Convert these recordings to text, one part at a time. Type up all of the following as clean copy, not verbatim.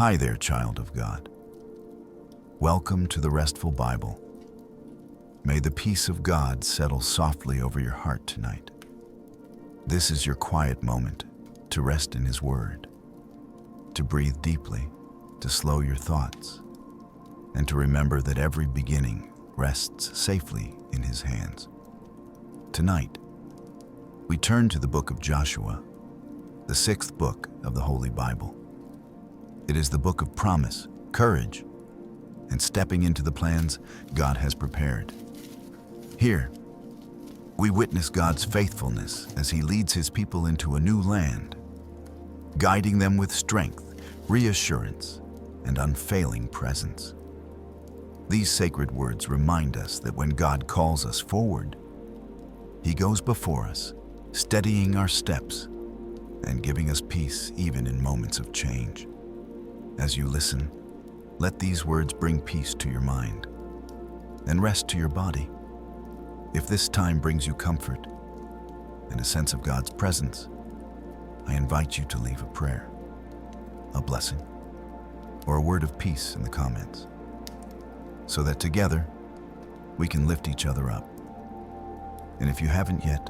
Hi there, child of God. Welcome to the Restful Bible. May the peace of God settle softly over your heart tonight. This is your quiet moment to rest in His Word, to breathe deeply, to slow your thoughts, and to remember that every beginning rests safely in His hands. Tonight, we turn to the Book of Joshua, the 6th book of the Holy Bible. It is the book of promise, courage, and stepping into the plans God has prepared. Here, we witness God's faithfulness as He leads His people into a new land, guiding them with strength, reassurance, and unfailing presence. These sacred words remind us that when God calls us forward, He goes before us, steadying our steps and giving us peace even in moments of change. As you listen, let these words bring peace to your mind and rest to your body. If this time brings you comfort and a sense of God's presence, I invite you to leave a prayer, a blessing, or a word of peace in the comments, so that together we can lift each other up. And if you haven't yet,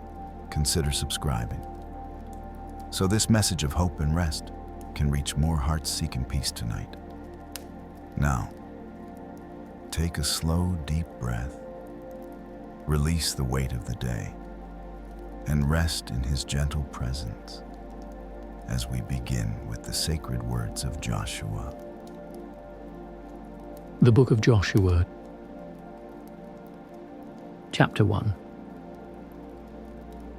consider subscribing, so this message of hope and rest can reach more hearts seeking peace tonight. Now, take a slow, deep breath, release the weight of the day, and rest in His gentle presence as we begin with the sacred words of Joshua. The Book of Joshua, Chapter 1.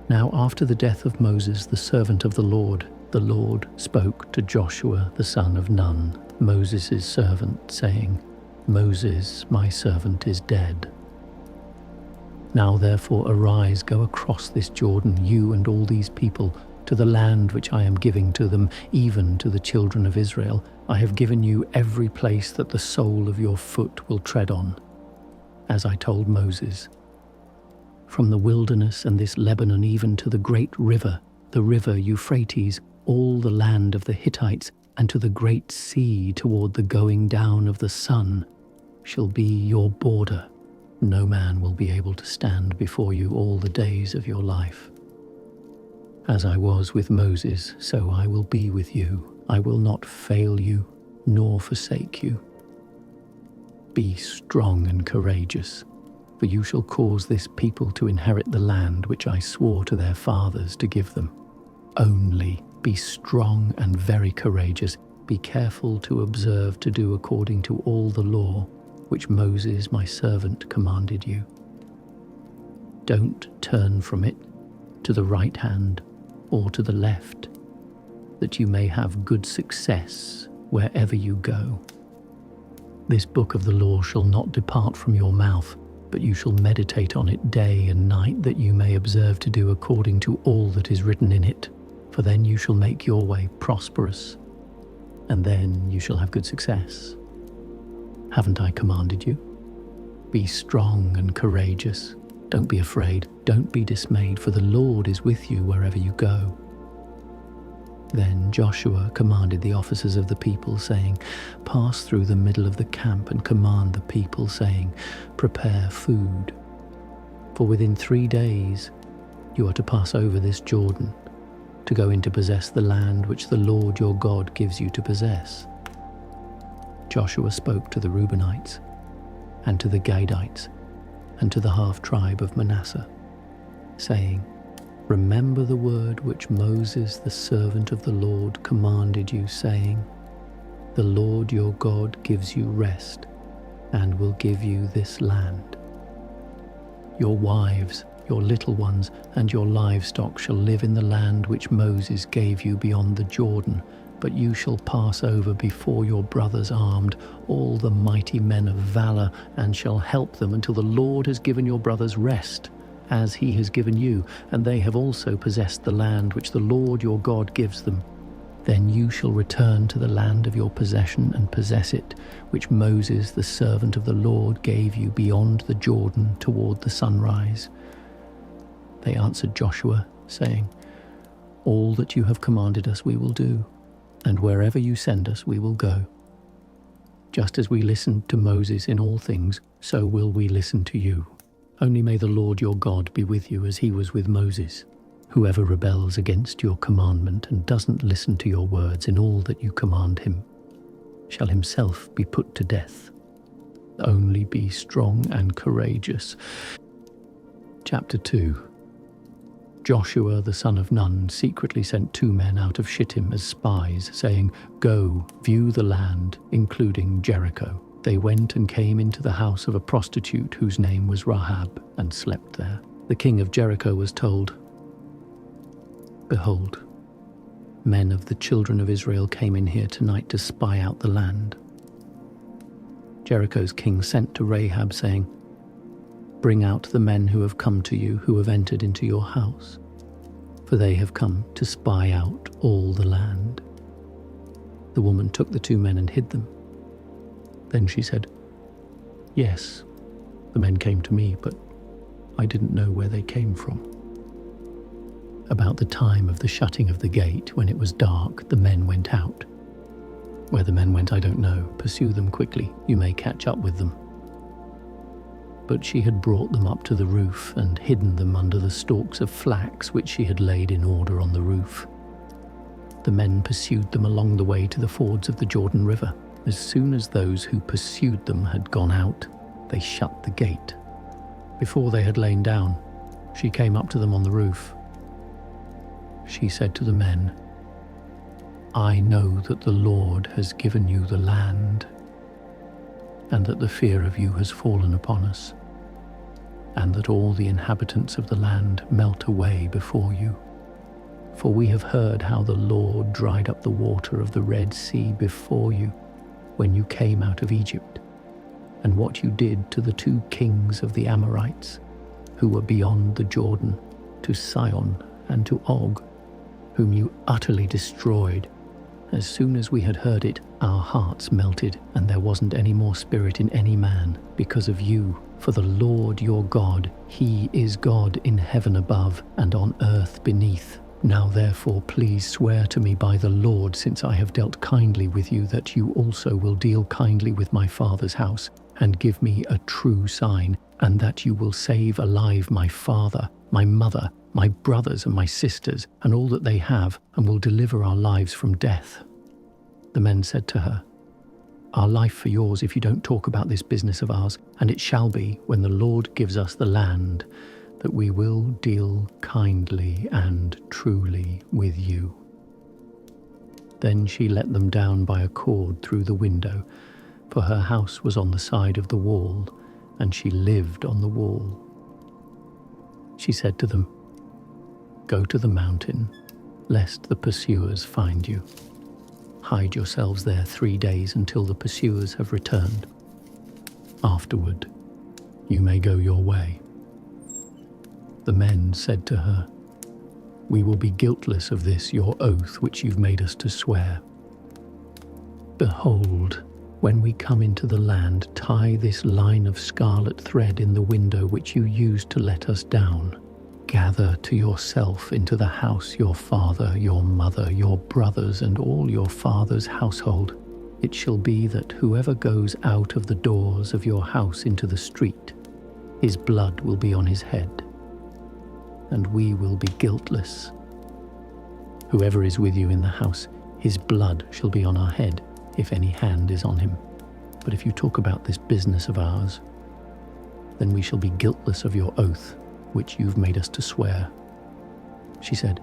Now after the death of Moses, the servant of the Lord spoke to Joshua the son of Nun, Moses' servant, saying, Moses, my servant, is dead. Now therefore arise, go across this Jordan, you and all these people, to the land which I am giving to them, even to the children of Israel. I have given you every place that the sole of your foot will tread on, as I told Moses. From the wilderness and this Lebanon even to the great river, the river Euphrates, all the land of the Hittites, and to the great sea toward the going down of the sun, shall be your border. No man will be able to stand before you all the days of your life. As I was with Moses, so I will be with you. I will not fail you, nor forsake you. Be strong and courageous, for you shall cause this people to inherit the land which I swore to their fathers to give them. Only be strong and very courageous. Be careful to observe to do according to all the law which Moses my servant commanded you. Don't turn from it to the right hand or to the left, that you may have good success wherever you go. This book of the law shall not depart from your mouth, but you shall meditate on it day and night, that you may observe to do according to all that is written in it. For then you shall make your way prosperous, and then you shall have good success. Haven't I commanded you? Be strong and courageous. Don't be afraid, don't be dismayed, for the Lord is with you wherever you go. Then Joshua commanded the officers of the people, saying, Pass through the middle of the camp and command the people, saying, Prepare food. For within 3 days you are to pass over this Jordan, to go in to possess the land which the Lord your God gives you to possess. Joshua spoke to the Reubenites, and to the Gadites, and to the half-tribe of Manasseh, saying, Remember the word which Moses the servant of the Lord commanded you, saying, The Lord your God gives you rest, and will give you this land. Your wives, your little ones, and your livestock shall live in the land which Moses gave you beyond the Jordan, but you shall pass over before your brothers armed, all the mighty men of valor, and shall help them until the Lord has given your brothers rest, as He has given you, and they have also possessed the land which the Lord your God gives them. Then you shall return to the land of your possession and possess it, which Moses the servant of the Lord gave you beyond the Jordan toward the sunrise. They answered Joshua, saying, All that you have commanded us we will do, and wherever you send us we will go. Just as we listened to Moses in all things, so will we listen to you. Only may the Lord your God be with you as he was with Moses. Whoever rebels against your commandment and doesn't listen to your words in all that you command him shall himself be put to death. Only be strong and courageous. Chapter 2. Joshua the son of Nun secretly sent 2 men out of Shittim as spies, saying, "Go, view the land, including Jericho." They went and came into the house of a prostitute whose name was Rahab, and slept there. The king of Jericho was told, "Behold, men of the children of Israel came in here tonight to spy out the land." Jericho's king sent to Rahab, saying, "Bring out the men who have come to you, who have entered into your house, for they have come to spy out all the land." The woman took the 2 men and hid them. Then she said, "Yes, the men came to me, but I didn't know where they came from." About the time of the shutting of the gate, when it was dark, the men went out. Where the men went, I don't know. Pursue them quickly. You may catch up with them. But she had brought them up to the roof and hidden them under the stalks of flax which she had laid in order on the roof. The men pursued them along the way to the fords of the Jordan River. As soon as those who pursued them had gone out, they shut the gate. Before they had lain down, she came up to them on the roof. She said to the men, "I know that the Lord has given you the land, and that the fear of you has fallen upon us, and that all the inhabitants of the land melt away before you. For we have heard how the Lord dried up the water of the Red Sea before you when you came out of Egypt, and what you did to the 2 kings of the Amorites who were beyond the Jordan, to Sihon and to Og, whom you utterly destroyed. As soon as we had heard it, our hearts melted, and there wasn't any more spirit in any man because of you. For the Lord your God, he is God in heaven above and on earth beneath. Now therefore please swear to me by the Lord, since I have dealt kindly with you, that you also will deal kindly with my father's house, and give me a true sign, and that you will save alive my father, my mother, my brothers and my sisters, and all that they have, and will deliver our lives from death." The men said to her, "Our life for yours if you don't talk about this business of ours, and it shall be, when the Lord gives us the land, that we will deal kindly and truly with you." Then she let them down by a cord through the window, for her house was on the side of the wall, and she lived on the wall. She said to them, "Go to the mountain, lest the pursuers find you. Hide yourselves there 3 days until the pursuers have returned. Afterward, you may go your way." The men said to her, "We will be guiltless of this your oath which you've made us to swear. Behold, when we come into the land, tie this line of scarlet thread in the window which you used to let us down. Gather to yourself into the house your father, your mother, your brothers, and all your father's household. It shall be that whoever goes out of the doors of your house into the street, his blood will be on his head, and we will be guiltless. Whoever is with you in the house, his blood shall be on our head, if any hand is on him. But if you talk about this business of ours, then we shall be guiltless of your oath, which you've made us to swear." She said,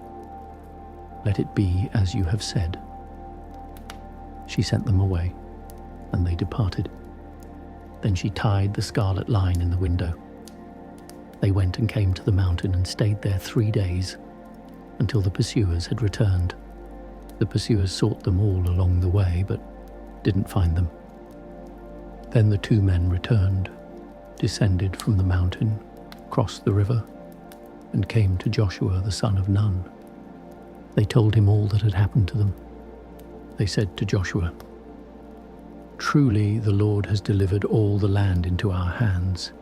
"Let it be as you have said." She sent them away, and they departed. Then she tied the scarlet line in the window. They went and came to the mountain and stayed there 3 days, until the pursuers had returned. The pursuers sought them all along the way, but didn't find them. Then the 2 men returned, descended from the mountain, crossed the river, and came to Joshua the son of Nun. They told him all that had happened to them. They said to Joshua, "Truly the Lord has delivered all the land into our hands.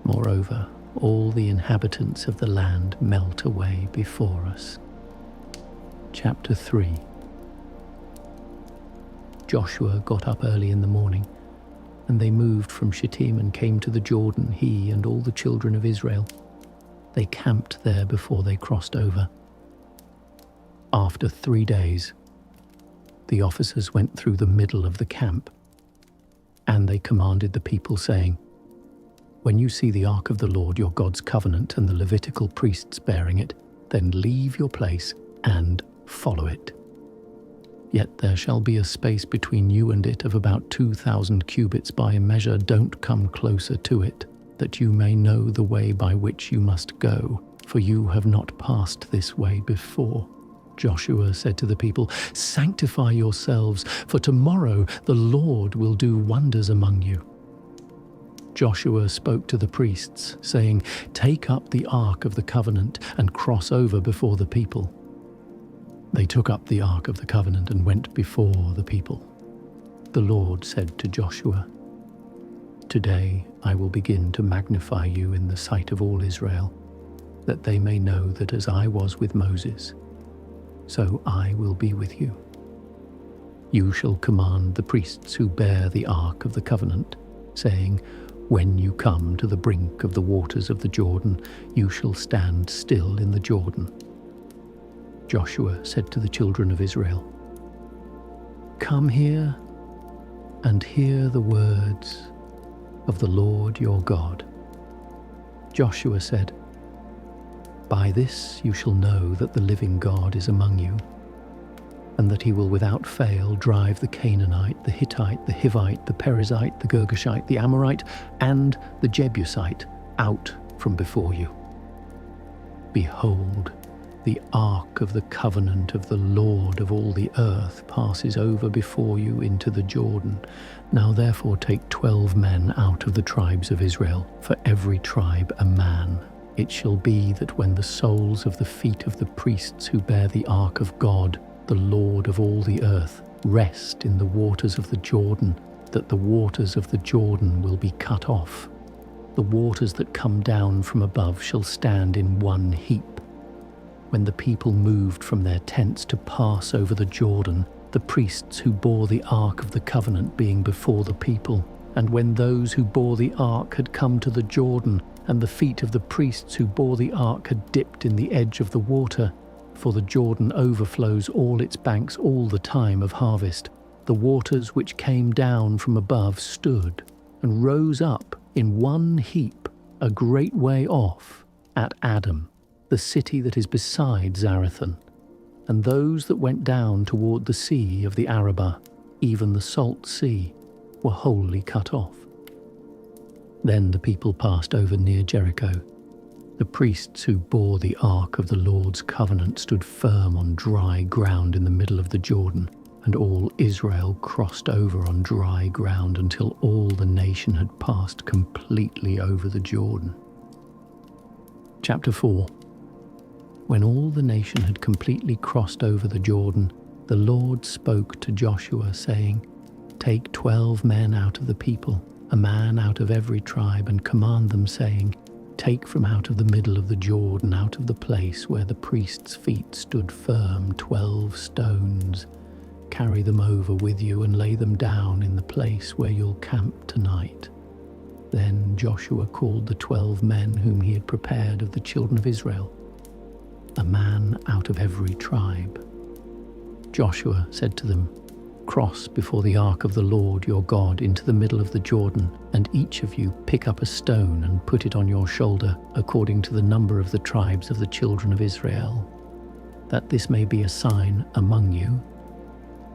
Moreover, all the inhabitants of the land melt away before us." Chapter 3. Joshua got up early in the morning, and they moved from Shittim and came to the Jordan, he and all the children of Israel. They camped there before they crossed over. After 3 days, the officers went through the middle of the camp, and they commanded the people, saying, "When you see the ark of the Lord your God's covenant and the Levitical priests bearing it, then leave your place and follow it. Yet there shall be a space between you and it of about 2,000 cubits by a measure. Don't come closer to it, that you may know the way by which you must go, for you have not passed this way before." Joshua said to the people, "Sanctify yourselves, for tomorrow the Lord will do wonders among you." Joshua spoke to the priests, saying, "Take up the ark of the covenant and cross over before the people." They took up the ark of the covenant and went before the people. The Lord said to Joshua, "Today I will begin to magnify you in the sight of all Israel, that they may know that as I was with Moses, so I will be with you. You shall command the priests who bear the ark of the covenant, saying, 'When you come to the brink of the waters of the Jordan, you shall stand still in the Jordan.'" Joshua said to the children of Israel, "Come here and hear the words of the Lord your God." Joshua said, "By this you shall know that the living God is among you, and that he will without fail drive the Canaanite, the Hittite, the Hivite, the Perizzite, the Girgashite, the Amorite, and the Jebusite out from before you. Behold, the ark of the covenant of the Lord of all the earth passes over before you into the Jordan. Now therefore take 12 men out of the tribes of Israel, for every tribe a man. It shall be that when the soles of the feet of the priests who bear the ark of God, the Lord of all the earth, rest in the waters of the Jordan, that the waters of the Jordan will be cut off. The waters that come down from above shall stand in one heap. When the people moved from their tents to pass over the Jordan, the priests who bore the ark of the covenant being before the people, and when those who bore the ark had come to the Jordan, and the feet of the priests who bore the ark had dipped in the edge of the water, for the Jordan overflows all its banks all the time of harvest, the waters which came down from above stood and rose up in one heap a great way off at Adam, the city that is beside Zarethan, and those that went down toward the sea of the Arabah, even the salt sea, were wholly cut off. Then the people passed over near Jericho. The priests who bore the ark of the Lord's covenant stood firm on dry ground in the middle of the Jordan, and all Israel crossed over on dry ground until all the nation had passed completely over the Jordan. Chapter 4. When all the nation had completely crossed over the Jordan, the Lord spoke to Joshua, saying, "Take 12 men out of the people, a man out of every tribe, and command them, saying, 'Take from out of the middle of the Jordan, out of the place where the priest's feet stood firm, 12 stones. Carry them over with you and lay them down in the place where you'll camp tonight.'" Then Joshua called the 12 men whom he had prepared of the children of Israel, a man out of every tribe. Joshua said to them, "Cross before the ark of the Lord your God into the middle of the Jordan, and each of you pick up a stone and put it on your shoulder, according to the number of the tribes of the children of Israel, that this may be a sign among you,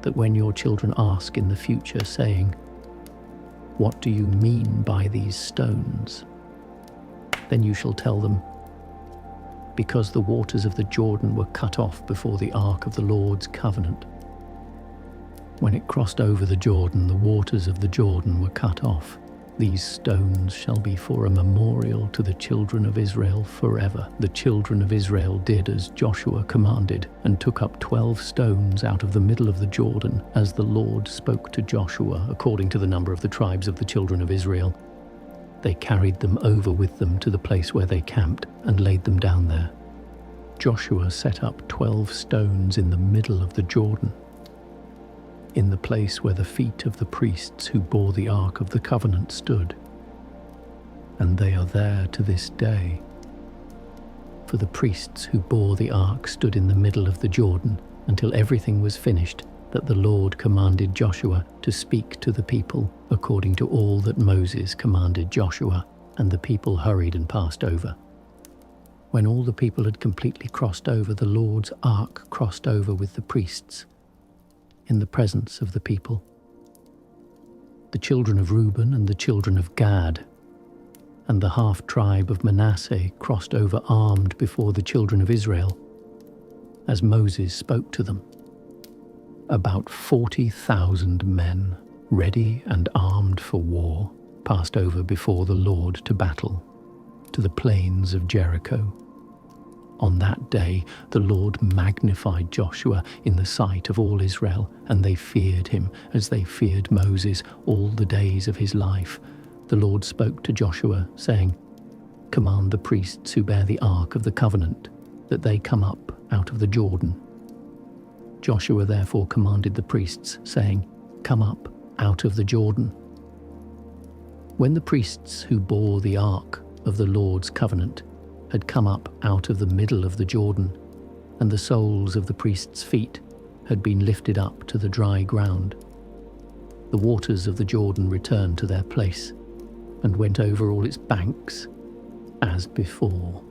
that when your children ask in the future, saying, 'What do you mean by these stones?' then you shall tell them, 'Because the waters of the Jordan were cut off before the ark of the Lord's covenant.' When it crossed over the Jordan, the waters of the Jordan were cut off. These stones shall be for a memorial to the children of Israel forever." The children of Israel did as Joshua commanded, and took up 12 stones out of the middle of the Jordan, as the Lord spoke to Joshua, according to the number of the tribes of the children of Israel. They carried them over with them to the place where they camped, and laid them down there. Joshua set up 12 stones in the middle of the Jordan. in the place where the feet of the priests who bore the Ark of the Covenant stood. And they are there to this day. For the priests who bore the Ark stood in the middle of the Jordan until everything was finished, that the Lord commanded Joshua to speak to the people according to all that Moses commanded Joshua, and the people hurried and passed over. When all the people had completely crossed over, the Lord's Ark crossed over with the priests, in the presence of the people. The children of Reuben and the children of Gad and the half-tribe of Manasseh crossed over armed before the children of Israel, as Moses spoke to them. About 40,000 men, ready and armed for war, passed over before the Lord to battle, to the plains of Jericho. On that day the Lord magnified Joshua in the sight of all Israel, and they feared him as they feared Moses all the days of his life. The Lord spoke to Joshua, saying, "Command the priests who bear the Ark of the Covenant, that they come up out of the Jordan." Joshua therefore commanded the priests, saying, "Come up out of the Jordan." When the priests who bore the Ark of the Lord's covenant had come up out of the middle of the Jordan, and the soles of the priests' feet had been lifted up to the dry ground, the waters of the Jordan returned to their place and went over all its banks as before.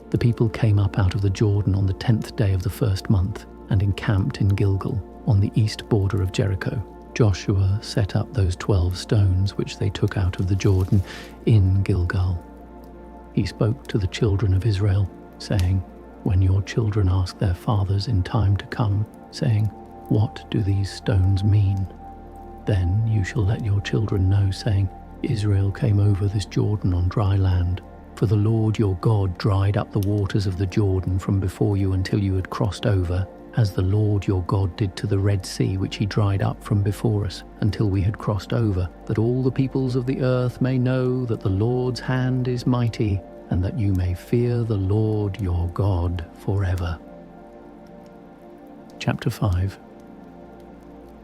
The people came up out of the Jordan on the 10th day of the first month and encamped in Gilgal on the east border of Jericho. Joshua set up those 12 stones which they took out of the Jordan in Gilgal. He spoke to the children of Israel, saying, "When your children ask their fathers in time to come, saying, 'What do these stones mean?' then you shall let your children know, saying, 'Israel came over this Jordan on dry land. For the Lord your God dried up the waters of the Jordan from before you until you had crossed over, as the Lord your God did to the Red Sea, which he dried up from before us, until we had crossed over, that all the peoples of the earth may know that the Lord's hand is mighty, and that you may fear the Lord your God forever." Chapter 5.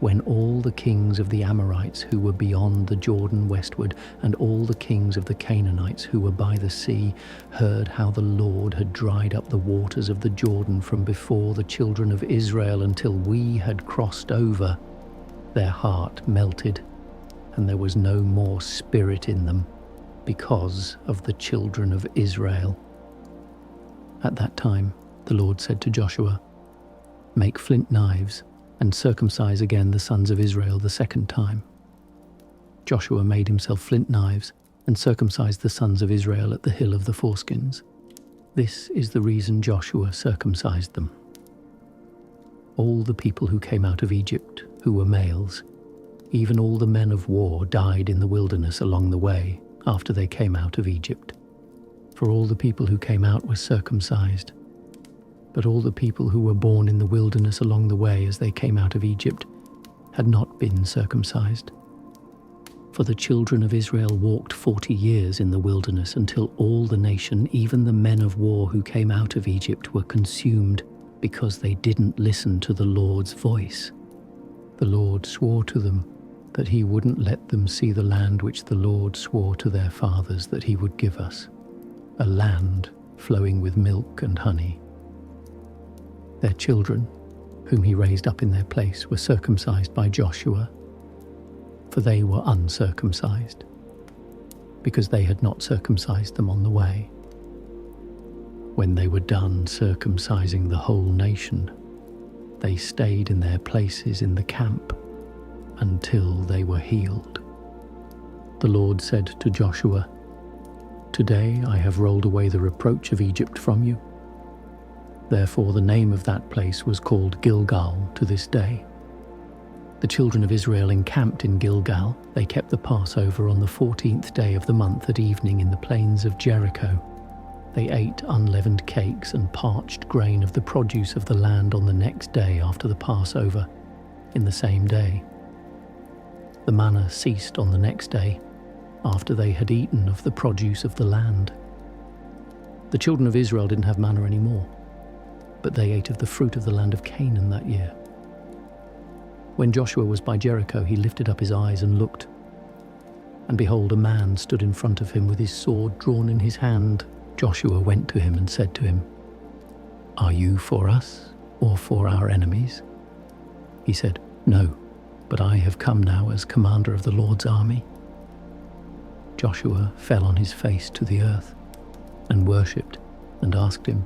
When all the kings of the Amorites who were beyond the Jordan westward, and all the kings of the Canaanites who were by the sea, heard how the Lord had dried up the waters of the Jordan from before the children of Israel until we had crossed over, their heart melted, and there was no more spirit in them, because of the children of Israel. At that time the Lord said to Joshua, "Make flint knives, and circumcise again the sons of Israel the second time." Joshua made himself flint knives and circumcised the sons of Israel at the hill of the foreskins. This is the reason Joshua circumcised them. All the people who came out of Egypt, who were males, even all the men of war, died in the wilderness along the way after they came out of Egypt. For all the people who came out were circumcised. But all the people who were born in the wilderness along the way as they came out of Egypt had not been circumcised. For the children of Israel walked 40 years in the wilderness until all the nation, even the men of war who came out of Egypt, were consumed because they didn't listen to the Lord's voice. The Lord swore to them that he wouldn't let them see the land which the Lord swore to their fathers that he would give us, a land flowing with milk and honey. Their children, whom he raised up in their place, were circumcised by Joshua, for they were uncircumcised, because they had not circumcised them on the way. When they were done circumcising the whole nation, they stayed in their places in the camp until they were healed. The Lord said to Joshua, "Today I have rolled away the reproach of Egypt from you." Therefore the name of that place was called Gilgal to this day. The children of Israel encamped in Gilgal. They kept the Passover on the 14th day of the month at evening in the plains of Jericho. They ate unleavened cakes and parched grain of the produce of the land on the next day after the Passover, in the same day. The manna ceased on the next day, after they had eaten of the produce of the land. The children of Israel didn't have manna anymore, but they ate of the fruit of the land of Canaan that year. When Joshua was by Jericho, he lifted up his eyes and looked. And behold, a man stood in front of him with his sword drawn in his hand. Joshua went to him and said to him, "Are you for us or for our enemies?" He said, "No, but I have come now as commander of the Lord's army." Joshua fell on his face to the earth and worshipped and asked him,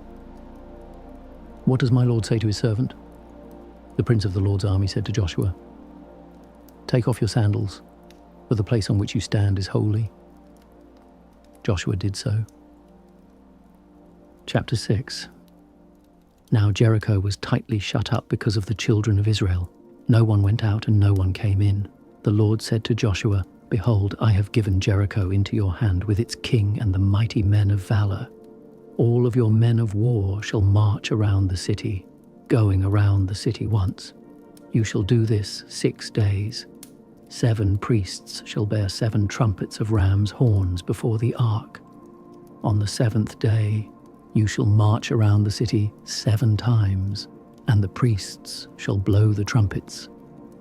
"What does my Lord say to his servant?" The prince of the Lord's army said to Joshua, "Take off your sandals, for the place on which you stand is holy." Joshua did so. Chapter 6. Now Jericho was tightly shut up because of the children of Israel. No one went out and no one came in. The Lord said to Joshua, "Behold, I have given Jericho into your hand with its king and the mighty men of valor. All of your men of war shall march around the city, going around the city once. You shall do this 6 days. 7 priests shall bear 7 trumpets of ram's horns before the ark. On the 7th day you shall march around the city 7 times, and the priests shall blow the trumpets.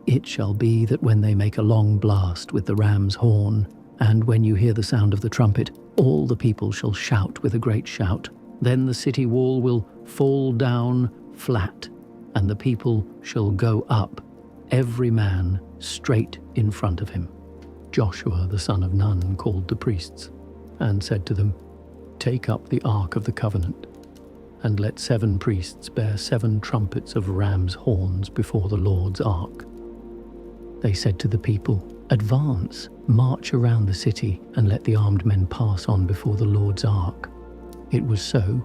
It shall be that when they make a long blast with the ram's horn, and when you hear the sound of the trumpet, all the people shall shout with a great shout. Then the city wall will fall down flat, and the people shall go up, every man straight in front of him." Joshua the son of Nun called the priests and said to them, "Take up the ark of the covenant, and let 7 priests bear 7 trumpets of ram's horns before the Lord's ark." They said to the people, "Advance, march around the city, and let the armed men pass on before the Lord's ark." It was so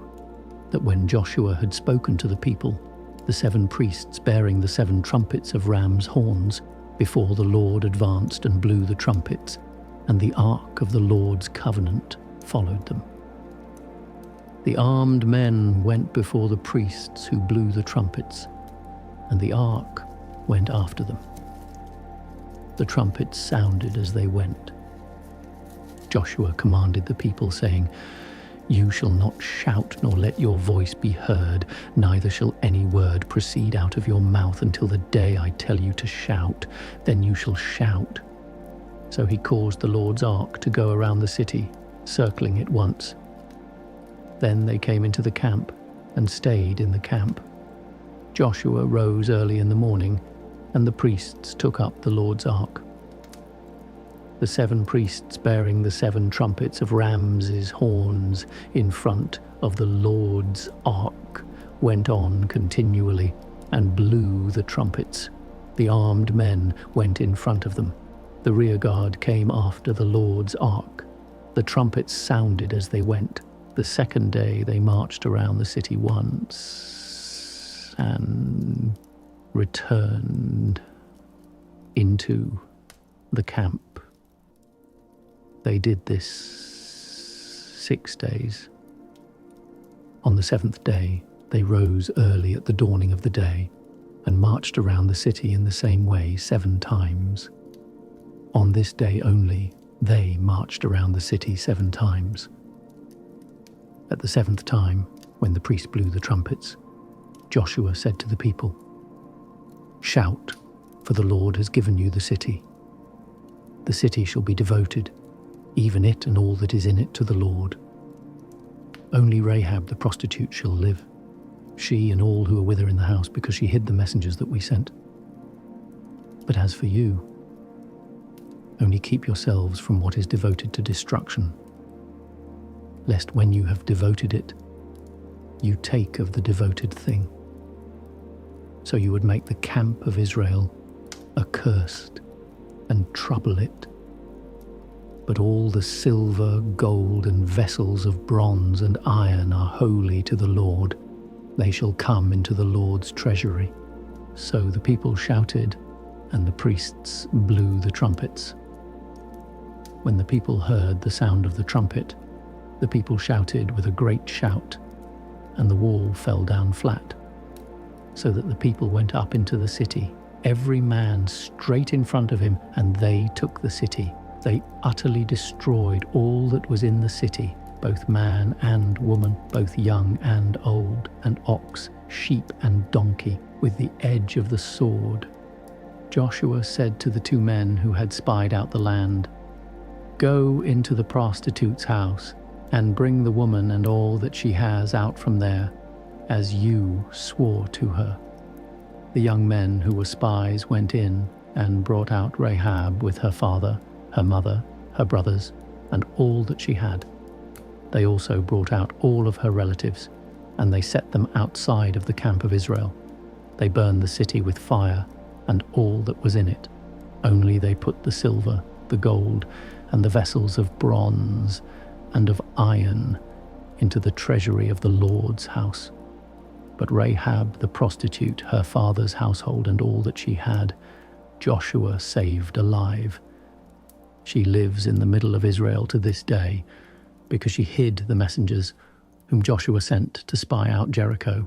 that when Joshua had spoken to the people, the 7 priests bearing the 7 trumpets of ram's horns before the Lord advanced and blew the trumpets, and the ark of the Lord's covenant followed them. The armed men went before the priests who blew the trumpets, and the ark went after them. The trumpets sounded as they went. Joshua commanded the people, saying, "You shall not shout, nor let your voice be heard, neither shall any word proceed out of your mouth until the day I tell you to shout. Then you shall shout." So he caused the Lord's ark to go around the city, circling it once. Then they came into the camp and stayed in the camp. Joshua rose early in the morning, and the priests took up the Lord's ark. The 7 priests bearing the 7 trumpets of ram's horns in front of the Lord's ark went on continually and blew the trumpets. The armed men went in front of them. The rear guard came after the Lord's ark. The trumpets sounded as they went. The 2nd day they marched around the city once and returned into the camp. They did this 6 days. On the 7th day, they rose early at the dawning of the day and marched around the city in the same way 7 times. On this day only, they marched around the city 7 times. At the 7th time, when the priest blew the trumpets, Joshua said to the people, "Shout, for the Lord has given you the city. The city shall be devoted, even it and all that is in it, to the Lord. Only Rahab the prostitute shall live, she and all who are with her in the house, because she hid the messengers that we sent. But as for you, only keep yourselves from what is devoted to destruction, lest when you have devoted it, you take of the devoted thing. So you would make the camp of Israel accursed and trouble it. But all the silver, gold, and vessels of bronze and iron are holy to the Lord. They shall come into the Lord's treasury." So the people shouted, and the priests blew the trumpets. When the people heard the sound of the trumpet, the people shouted with a great shout, and the wall fell down flat, so that the people went up into the city, every man straight in front of him, and they took the city. They utterly destroyed all that was in the city, both man and woman, both young and old, and ox, sheep and donkey, with the edge of the sword. Joshua said to the two men who had spied out the land, "Go into the prostitute's house and bring the woman and all that she has out from there, as you swore to her." The young men who were spies went in and brought out Rahab with her father, her mother, her brothers, and all that she had. They also brought out all of her relatives, and they set them outside of the camp of Israel. They burned the city with fire and all that was in it. Only they put the silver, the gold, and the vessels of bronze and of iron into the treasury of the Lord's house. But Rahab the prostitute, her father's household, and all that she had, Joshua saved alive. She lives in the middle of Israel to this day, because she hid the messengers whom Joshua sent to spy out Jericho.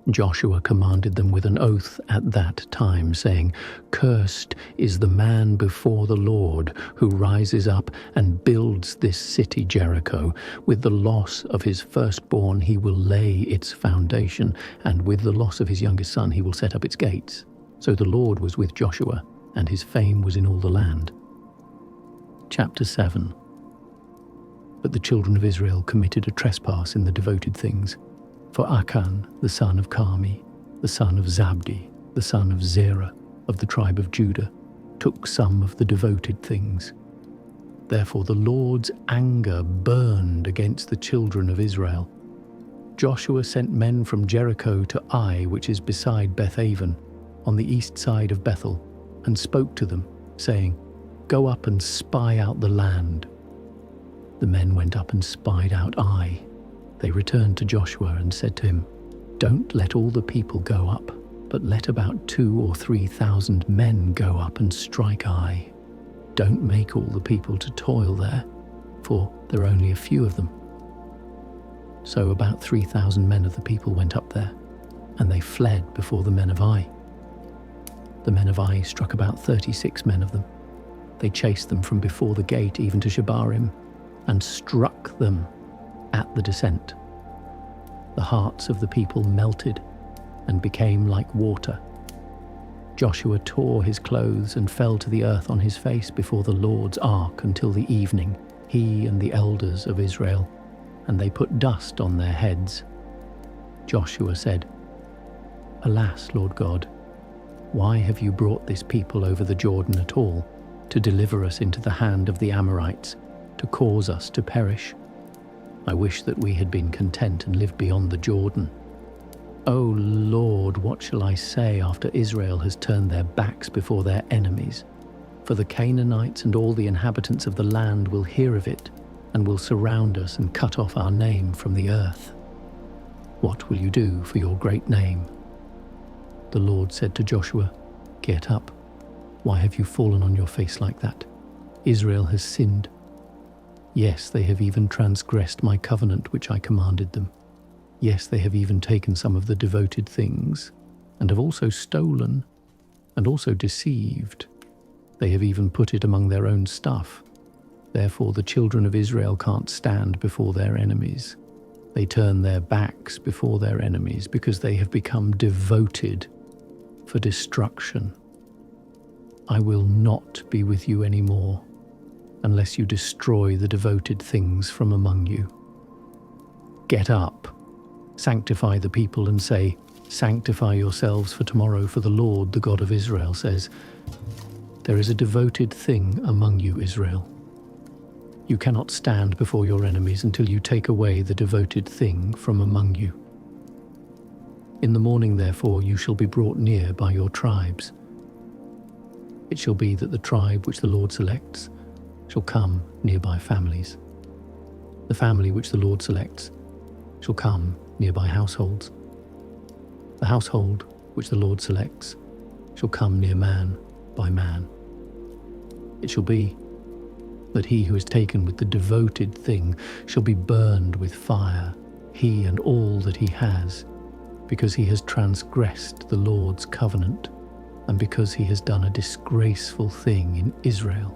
Joshua commanded them with an oath at that time, saying, "Cursed is the man before the Lord who rises up and builds this city Jericho. With the loss of his firstborn he will lay its foundation, and with the loss of his youngest son he will set up its gates." So the Lord was with Joshua, and his fame was in all the land. Chapter 7. But the children of Israel committed a trespass in the devoted things. For Achan, the son of Carmi, the son of Zabdi, the son of Zerah, of the tribe of Judah, took some of the devoted things. Therefore the Lord's anger burned against the children of Israel. Joshua sent men from Jericho to Ai, which is beside Bethaven, on the east side of Bethel, and spoke to them, saying, "Go up and spy out the land." The men went up and spied out Ai. They returned to Joshua and said to him, "Don't let all the people go up, but let about 2,000 or 3,000 men go up and strike Ai. Don't make all the people to toil there, for there are only a few of them." So about 3,000 men of the people went up there, and they fled before the men of Ai. The men of Ai struck about 36 men of them. They chased them from before the gate even to Shebarim, and struck them at the descent. The hearts of the people melted and became like water. Joshua tore his clothes and fell to the earth on his face before the Lord's ark until the evening, he and the elders of Israel, and they put dust on their heads. Joshua said, "Alas, Lord God, why have you brought this people over the Jordan at all, to deliver us into the hand of the Amorites, to cause us to perish? I wish that we had been content and lived beyond the Jordan. O Lord, what shall I say after Israel has turned their backs before their enemies? For the Canaanites and all the inhabitants of the land will hear of it, and will surround us and cut off our name from the earth. What will you do for your great name?" The Lord said to Joshua, "Get up. Why have you fallen on your face like that? Israel has sinned. Yes, they have even transgressed my covenant which I commanded them. Yes, they have even taken some of the devoted things, and have also stolen, and also deceived. They have even put it among their own stuff. Therefore the children of Israel can't stand before their enemies. They turn their backs before their enemies, because they have become devoted for destruction. I will not be with you anymore, unless you destroy the devoted things from among you. Get up, sanctify the people, and say, 'Sanctify yourselves for tomorrow, for the Lord, the God of Israel, says, there is a devoted thing among you, Israel. You cannot stand before your enemies until you take away the devoted thing from among you. In the morning, therefore, you shall be brought near by your tribes. It shall be that the tribe which the Lord selects shall come near by families. The family which the Lord selects shall come near by households. The household which the Lord selects shall come near man by man. It shall be that he who is taken with the devoted thing shall be burned with fire, he and all that he has, because he has transgressed the Lord's covenant, and because he has done a disgraceful thing in Israel."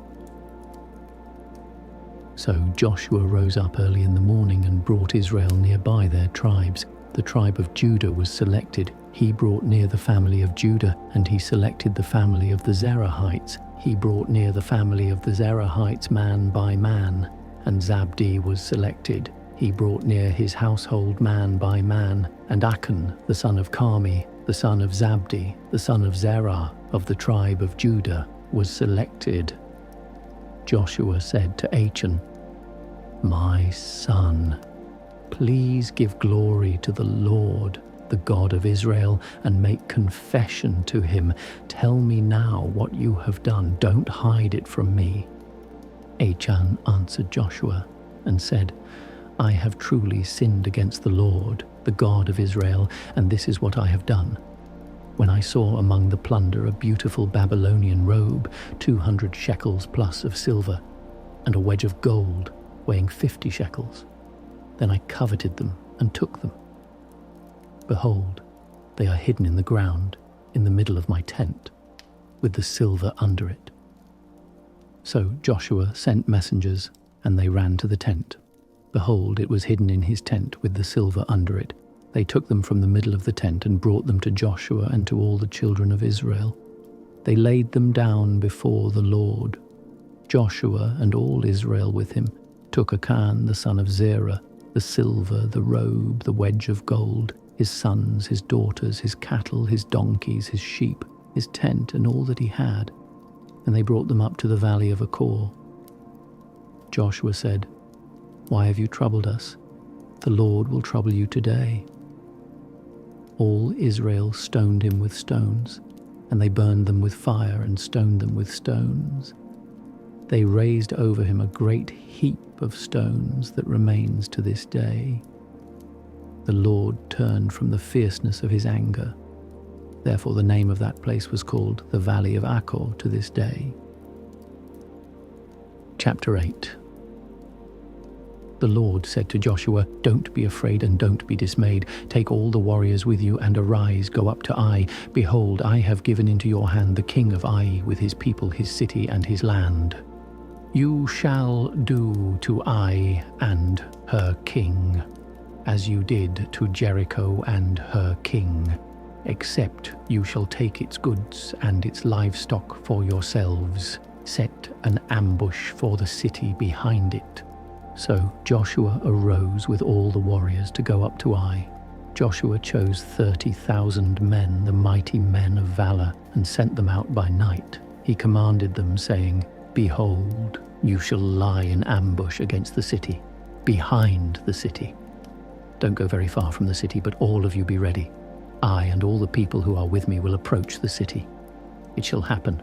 So Joshua rose up early in the morning and brought Israel nearby their tribes, The tribe of Judah was selected. He brought near the family of Judah, and he selected the family of the Zerahites. He brought near the family of the Zerahites man by man, and Zabdi was selected. He brought near his household man by man, and Achan, the son of Carmi, the son of Zabdi, the son of Zerah, of the tribe of Judah, was selected. Joshua said to Achan, "My son, please give glory to the Lord, the God of Israel, and make confession to him. Tell me now what you have done. Don't hide it from me." Achan answered Joshua and said, "I have truly sinned against the Lord, the God of Israel, and this is what I have done. When I saw among the plunder a beautiful Babylonian robe, 200 shekels plus of silver, and a wedge of gold weighing 50 shekels, then I coveted them and took them. Behold, they are hidden in the ground, in the middle of my tent, with the silver under it." So Joshua sent messengers, and they ran to the tent. Behold, it was hidden in his tent with the silver under it. They took them from the middle of the tent and brought them to Joshua and to all the children of Israel. They laid them down before the Lord. Joshua and all Israel with him took Achan the son of Zerah, the silver, the robe, the wedge of gold, his sons, his daughters, his cattle, his donkeys, his sheep, his tent, and all that he had, and they brought them up to the valley of Achor. Joshua said, "Why have you troubled us? The Lord will trouble you today." All Israel stoned him with stones, and they burned them with fire and stoned them with stones. They raised over him a great heap of stones that remains to this day. The Lord turned from the fierceness of his anger. Therefore the name of that place was called the Valley of Achor to this day. Chapter 8. The Lord said to Joshua, "Don't be afraid and don't be dismayed. Take all the warriors with you and arise, go up to Ai. Behold, I have given into your hand the king of Ai with his people, his city, and his land. You shall do to Ai and her king as you did to Jericho and her king, except you shall take its goods and its livestock for yourselves. Set an ambush for the city behind it." So Joshua arose with all the warriors to go up to Ai. Joshua chose 30,000 men, the mighty men of valor, and sent them out by night. He commanded them, saying, "Behold, you shall lie in ambush against the city, behind the city. Don't go very far from the city, but all of you be ready. I and all the people who are with me will approach the city. It shall happen,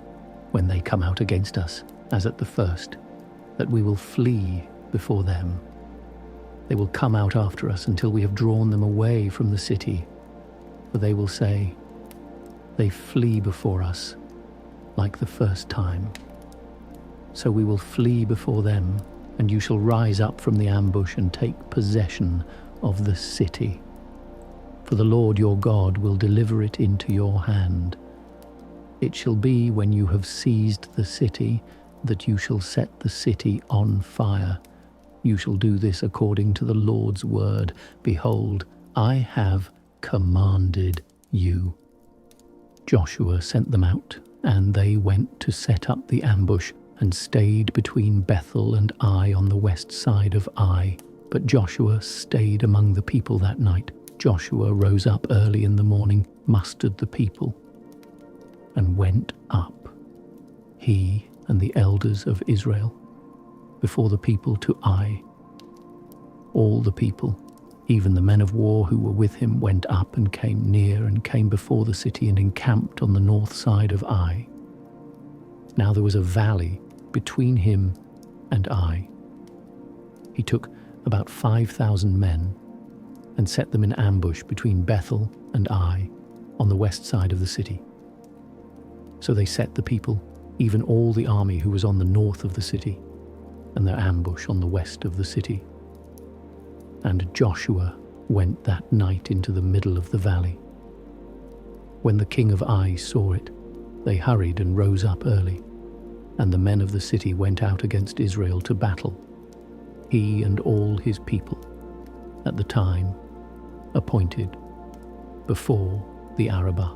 when they come out against us, as at the first, that we will flee before them. They will come out after us until we have drawn them away from the city, for they will say, 'They flee before us, like the first time.' So we will flee before them, and you shall rise up from the ambush and take possession of the city. For the Lord your God will deliver it into your hand. It shall be when you have seized the city that you shall set the city on fire. You shall do this according to the Lord's word. Behold, I have commanded you." Joshua sent them out, and they went to set up the ambush and stayed between Bethel and Ai on the west side of Ai. But Joshua stayed among the people that night. Joshua rose up early in the morning, mustered the people, and went up, he and the elders of Israel, before the people to Ai. All the people, even the men of war who were with him, went up and came near and came before the city and encamped on the north side of Ai. Now there was a valley between him and Ai. He took about 5,000 men and set them in ambush between Bethel and Ai on the west side of the city. So they set the people, even all the army who was on the north of the city, and their ambush on the west of the city. And Joshua went that night into the middle of the valley. When the king of Ai saw it, they hurried and rose up early, and the men of the city went out against Israel to battle, he and all his people. At the time, appointed before the Arabah.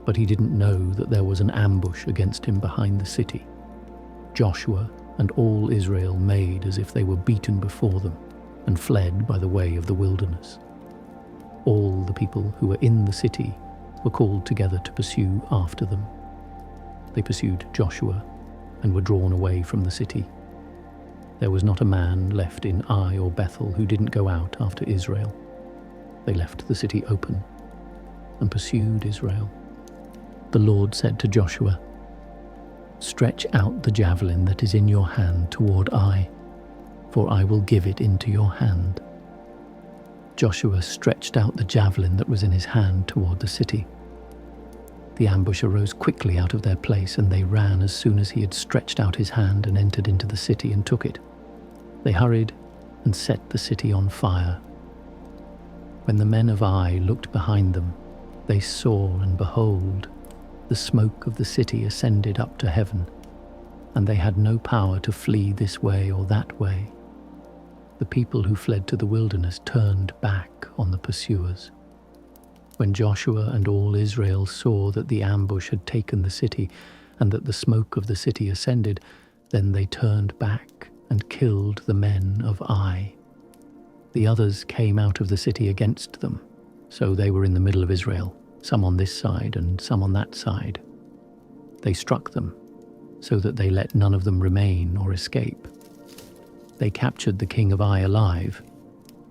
But he didn't know that there was an ambush against him behind the city. Joshua and all Israel made as if they were beaten before them and fled by the way of the wilderness. All the people who were in the city were called together to pursue after them. They pursued Joshua and were drawn away from the city. There was not a man left in Ai or Bethel who didn't go out after Israel. They left the city open and pursued Israel. The Lord said to Joshua, "Stretch out the javelin that is in your hand toward Ai, for I will give it into your hand." Joshua stretched out the javelin that was in his hand toward the city. The ambush arose quickly out of their place, and they ran as soon as he had stretched out his hand and entered into the city and took it. They hurried and set the city on fire. When the men of Ai looked behind them, they saw, and behold, the smoke of the city ascended up to heaven, and they had no power to flee this way or that way. The people who fled to the wilderness turned back on the pursuers. When Joshua and all Israel saw that the ambush had taken the city, and that the smoke of the city ascended, then they turned back and killed the men of Ai. The others came out of the city against them, so they were in the middle of Israel, some on this side and some on that side. They struck them, so that they let none of them remain or escape. They captured the king of Ai alive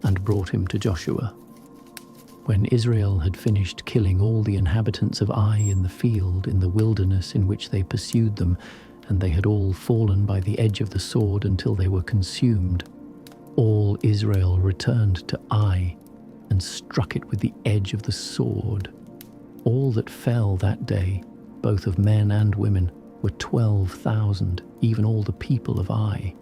and brought him to Joshua. When Israel had finished killing all the inhabitants of Ai in the field, in the wilderness in which they pursued them, and they had all fallen by the edge of the sword until they were consumed, all Israel returned to Ai and struck it with the edge of the sword. All that fell that day, both of men and women, were 12,000, even all the people of Ai.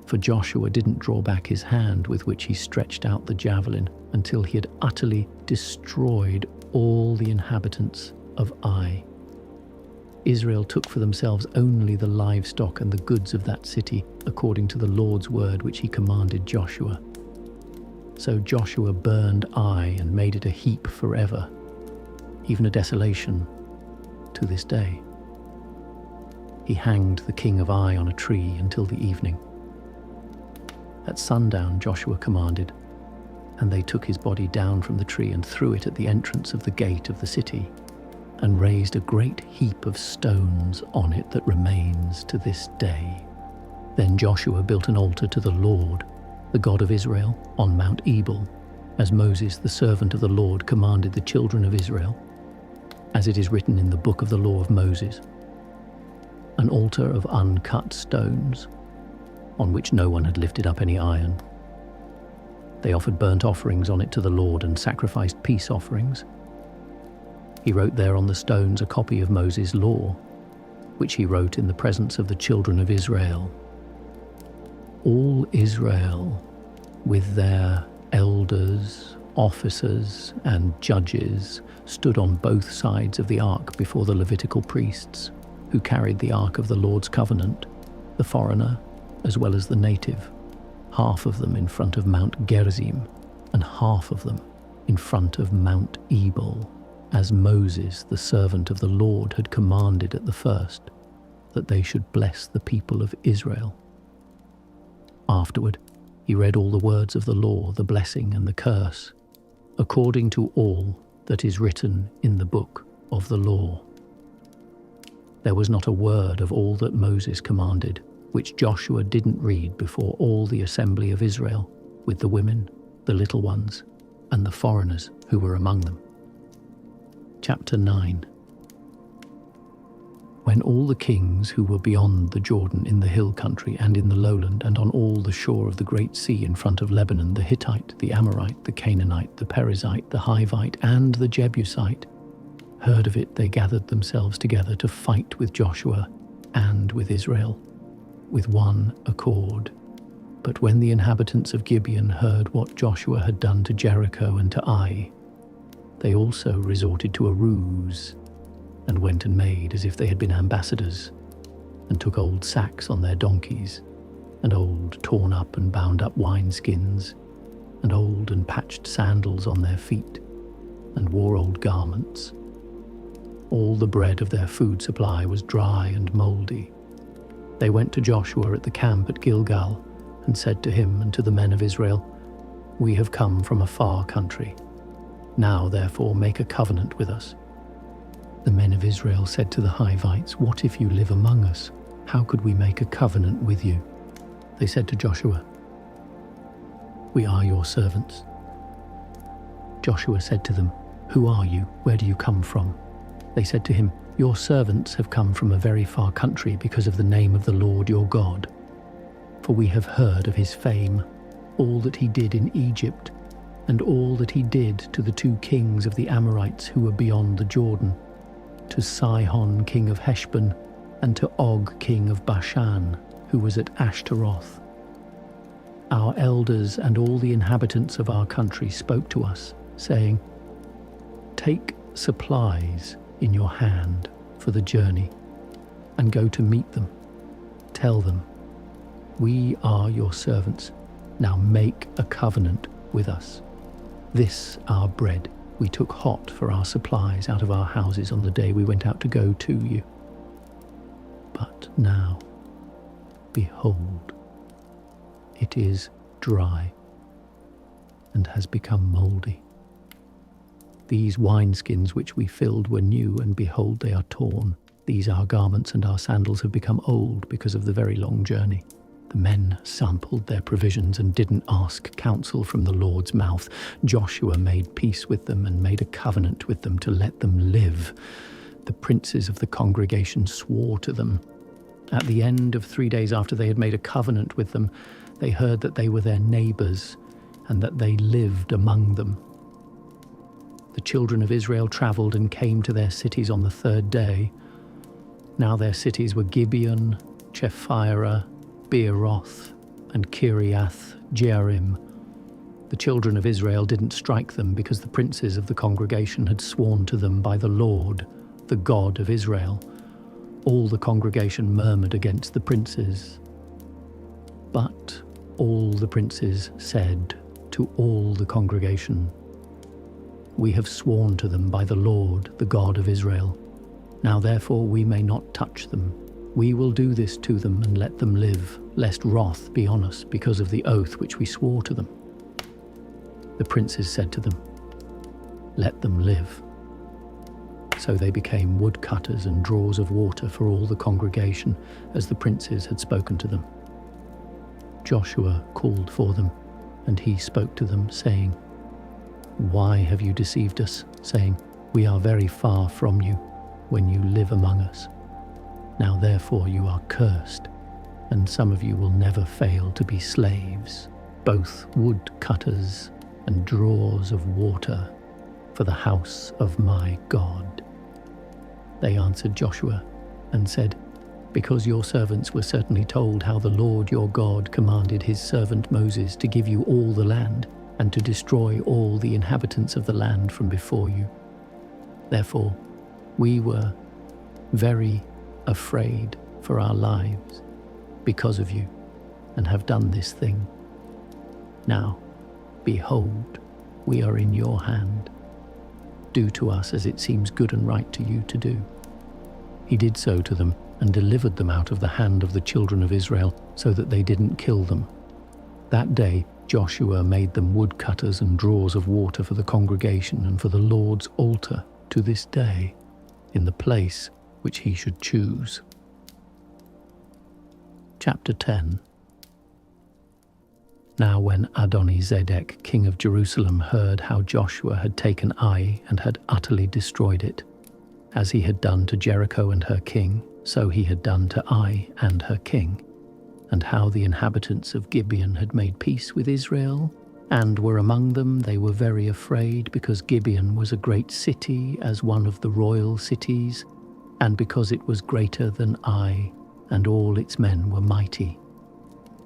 For Joshua didn't draw back his hand with which he stretched out the javelin until he had utterly destroyed all the inhabitants of Ai. Israel took for themselves only the livestock and the goods of that city, according to the Lord's word which he commanded Joshua. So Joshua burned Ai and made it a heap forever, even a desolation to this day. He hanged the king of Ai on a tree until the evening. At sundown Joshua commanded, and they took his body down from the tree and threw it at the entrance of the gate of the city, and raised a great heap of stones on it that remains to this day. Then Joshua built an altar to the Lord, the God of Israel, on Mount Ebal, as Moses, the servant of the Lord, commanded the children of Israel, as it is written in the book of the law of Moses. An altar of uncut stones, on which no one had lifted up any iron. They offered burnt offerings on it to the Lord and sacrificed peace offerings. He wrote there on the stones a copy of Moses' law, which he wrote in the presence of the children of Israel. All Israel, with their elders, officers, and judges, stood on both sides of the ark before the Levitical priests, who carried the ark of the Lord's covenant, the foreigner as well as the native, half of them in front of Mount Gerizim, and half of them in front of Mount Ebal, as Moses, the servant of the Lord, had commanded at the first, that they should bless the people of Israel. Afterward, he read all the words of the law, the blessing and the curse, according to all that is written in the book of the law. There was not a word of all that Moses commanded which Joshua didn't read before all the assembly of Israel, with the women, the little ones, and the foreigners who were among them. Chapter 9. When all the kings who were beyond the Jordan in the hill country and in the lowland and on all the shore of the great sea in front of Lebanon, the Hittite, the Amorite, the Canaanite, the Perizzite, the Hivite, and the Jebusite, heard of it, they gathered themselves together to fight with Joshua and with Israel, with one accord. But when the inhabitants of Gibeon heard what Joshua had done to Jericho and to Ai, they also resorted to a ruse, and went and made as if they had been ambassadors, and took old sacks on their donkeys, and old torn up and bound up wineskins, and old and patched sandals on their feet, and wore old garments. All the bread of their food supply was dry and mouldy. They went to Joshua at the camp at Gilgal and said to him and to the men of Israel, "We have come from a far country. Now, therefore, make a covenant with us." The men of Israel said to the Hivites, "What if you live among us? How could we make a covenant with you?" They said to Joshua, "We are your servants." Joshua said to them, "Who are you? Where do you come from?" They said to him, "Your servants have come from a very far country because of the name of the Lord your God. For we have heard of his fame, all that he did in Egypt, and all that he did to the 2 kings of the Amorites who were beyond the Jordan, to Sihon king of Heshbon, and to Og king of Bashan, who was at Ashtaroth. Our elders and all the inhabitants of our country spoke to us, saying, 'Take supplies in your hand for the journey, and go to meet them. Tell them, we are your servants. Now make a covenant with us. This our bread we took hot for our supplies out of our houses on the day we went out to go to you. But now, behold, it is dry and has become mouldy. These wineskins which we filled were new, and behold, they are torn. These our garments and our sandals have become old because of the very long journey." The men sampled their provisions and didn't ask counsel from the Lord's mouth. Joshua made peace with them and made a covenant with them to let them live. The princes of the congregation swore to them. At the end of 3 days after they had made a covenant with them, they heard that they were their neighbors and that they lived among them. The children of Israel traveled and came to their cities on the 3rd day. Now their cities were Gibeon, Chephirah, Beeroth, and Kiriath Jearim. The children of Israel didn't strike them because the princes of the congregation had sworn to them by the Lord, the God of Israel. All the congregation murmured against the princes. But all the princes said to all the congregation, "We have sworn to them by the Lord, the God of Israel. Now therefore we may not touch them. We will do this to them and let them live, lest wrath be on us because of the oath which we swore to them." The princes said to them, "Let them live." So they became woodcutters and drawers of water for all the congregation, as the princes had spoken to them. Joshua called for them, and he spoke to them, saying, "Why have you deceived us, saying, 'We are very far from you,' when you live among us? Now therefore you are cursed, and some of you will never fail to be slaves, both woodcutters and drawers of water, for the house of my God." They answered Joshua and said, "Because your servants were certainly told how the Lord your God commanded his servant Moses to give you all the land, and to destroy all the inhabitants of the land from before you. Therefore, we were very afraid for our lives because of you, and have done this thing. Now, behold, we are in your hand. Do to us as it seems good and right to you to do." He did so to them, and delivered them out of the hand of the children of Israel, so that they didn't kill them. That day Joshua made them woodcutters and drawers of water for the congregation and for the Lord's altar to this day, in the place which he should choose. Chapter 10. Now when Adoni-Zedek, king of Jerusalem, heard how Joshua had taken Ai and had utterly destroyed it, as he had done to Jericho and her king, so he had done to Ai and her king, and how the inhabitants of Gibeon had made peace with Israel, and were among them, they were very afraid, because Gibeon was a great city, as one of the royal cities, and because it was greater than Ai, and all its men were mighty.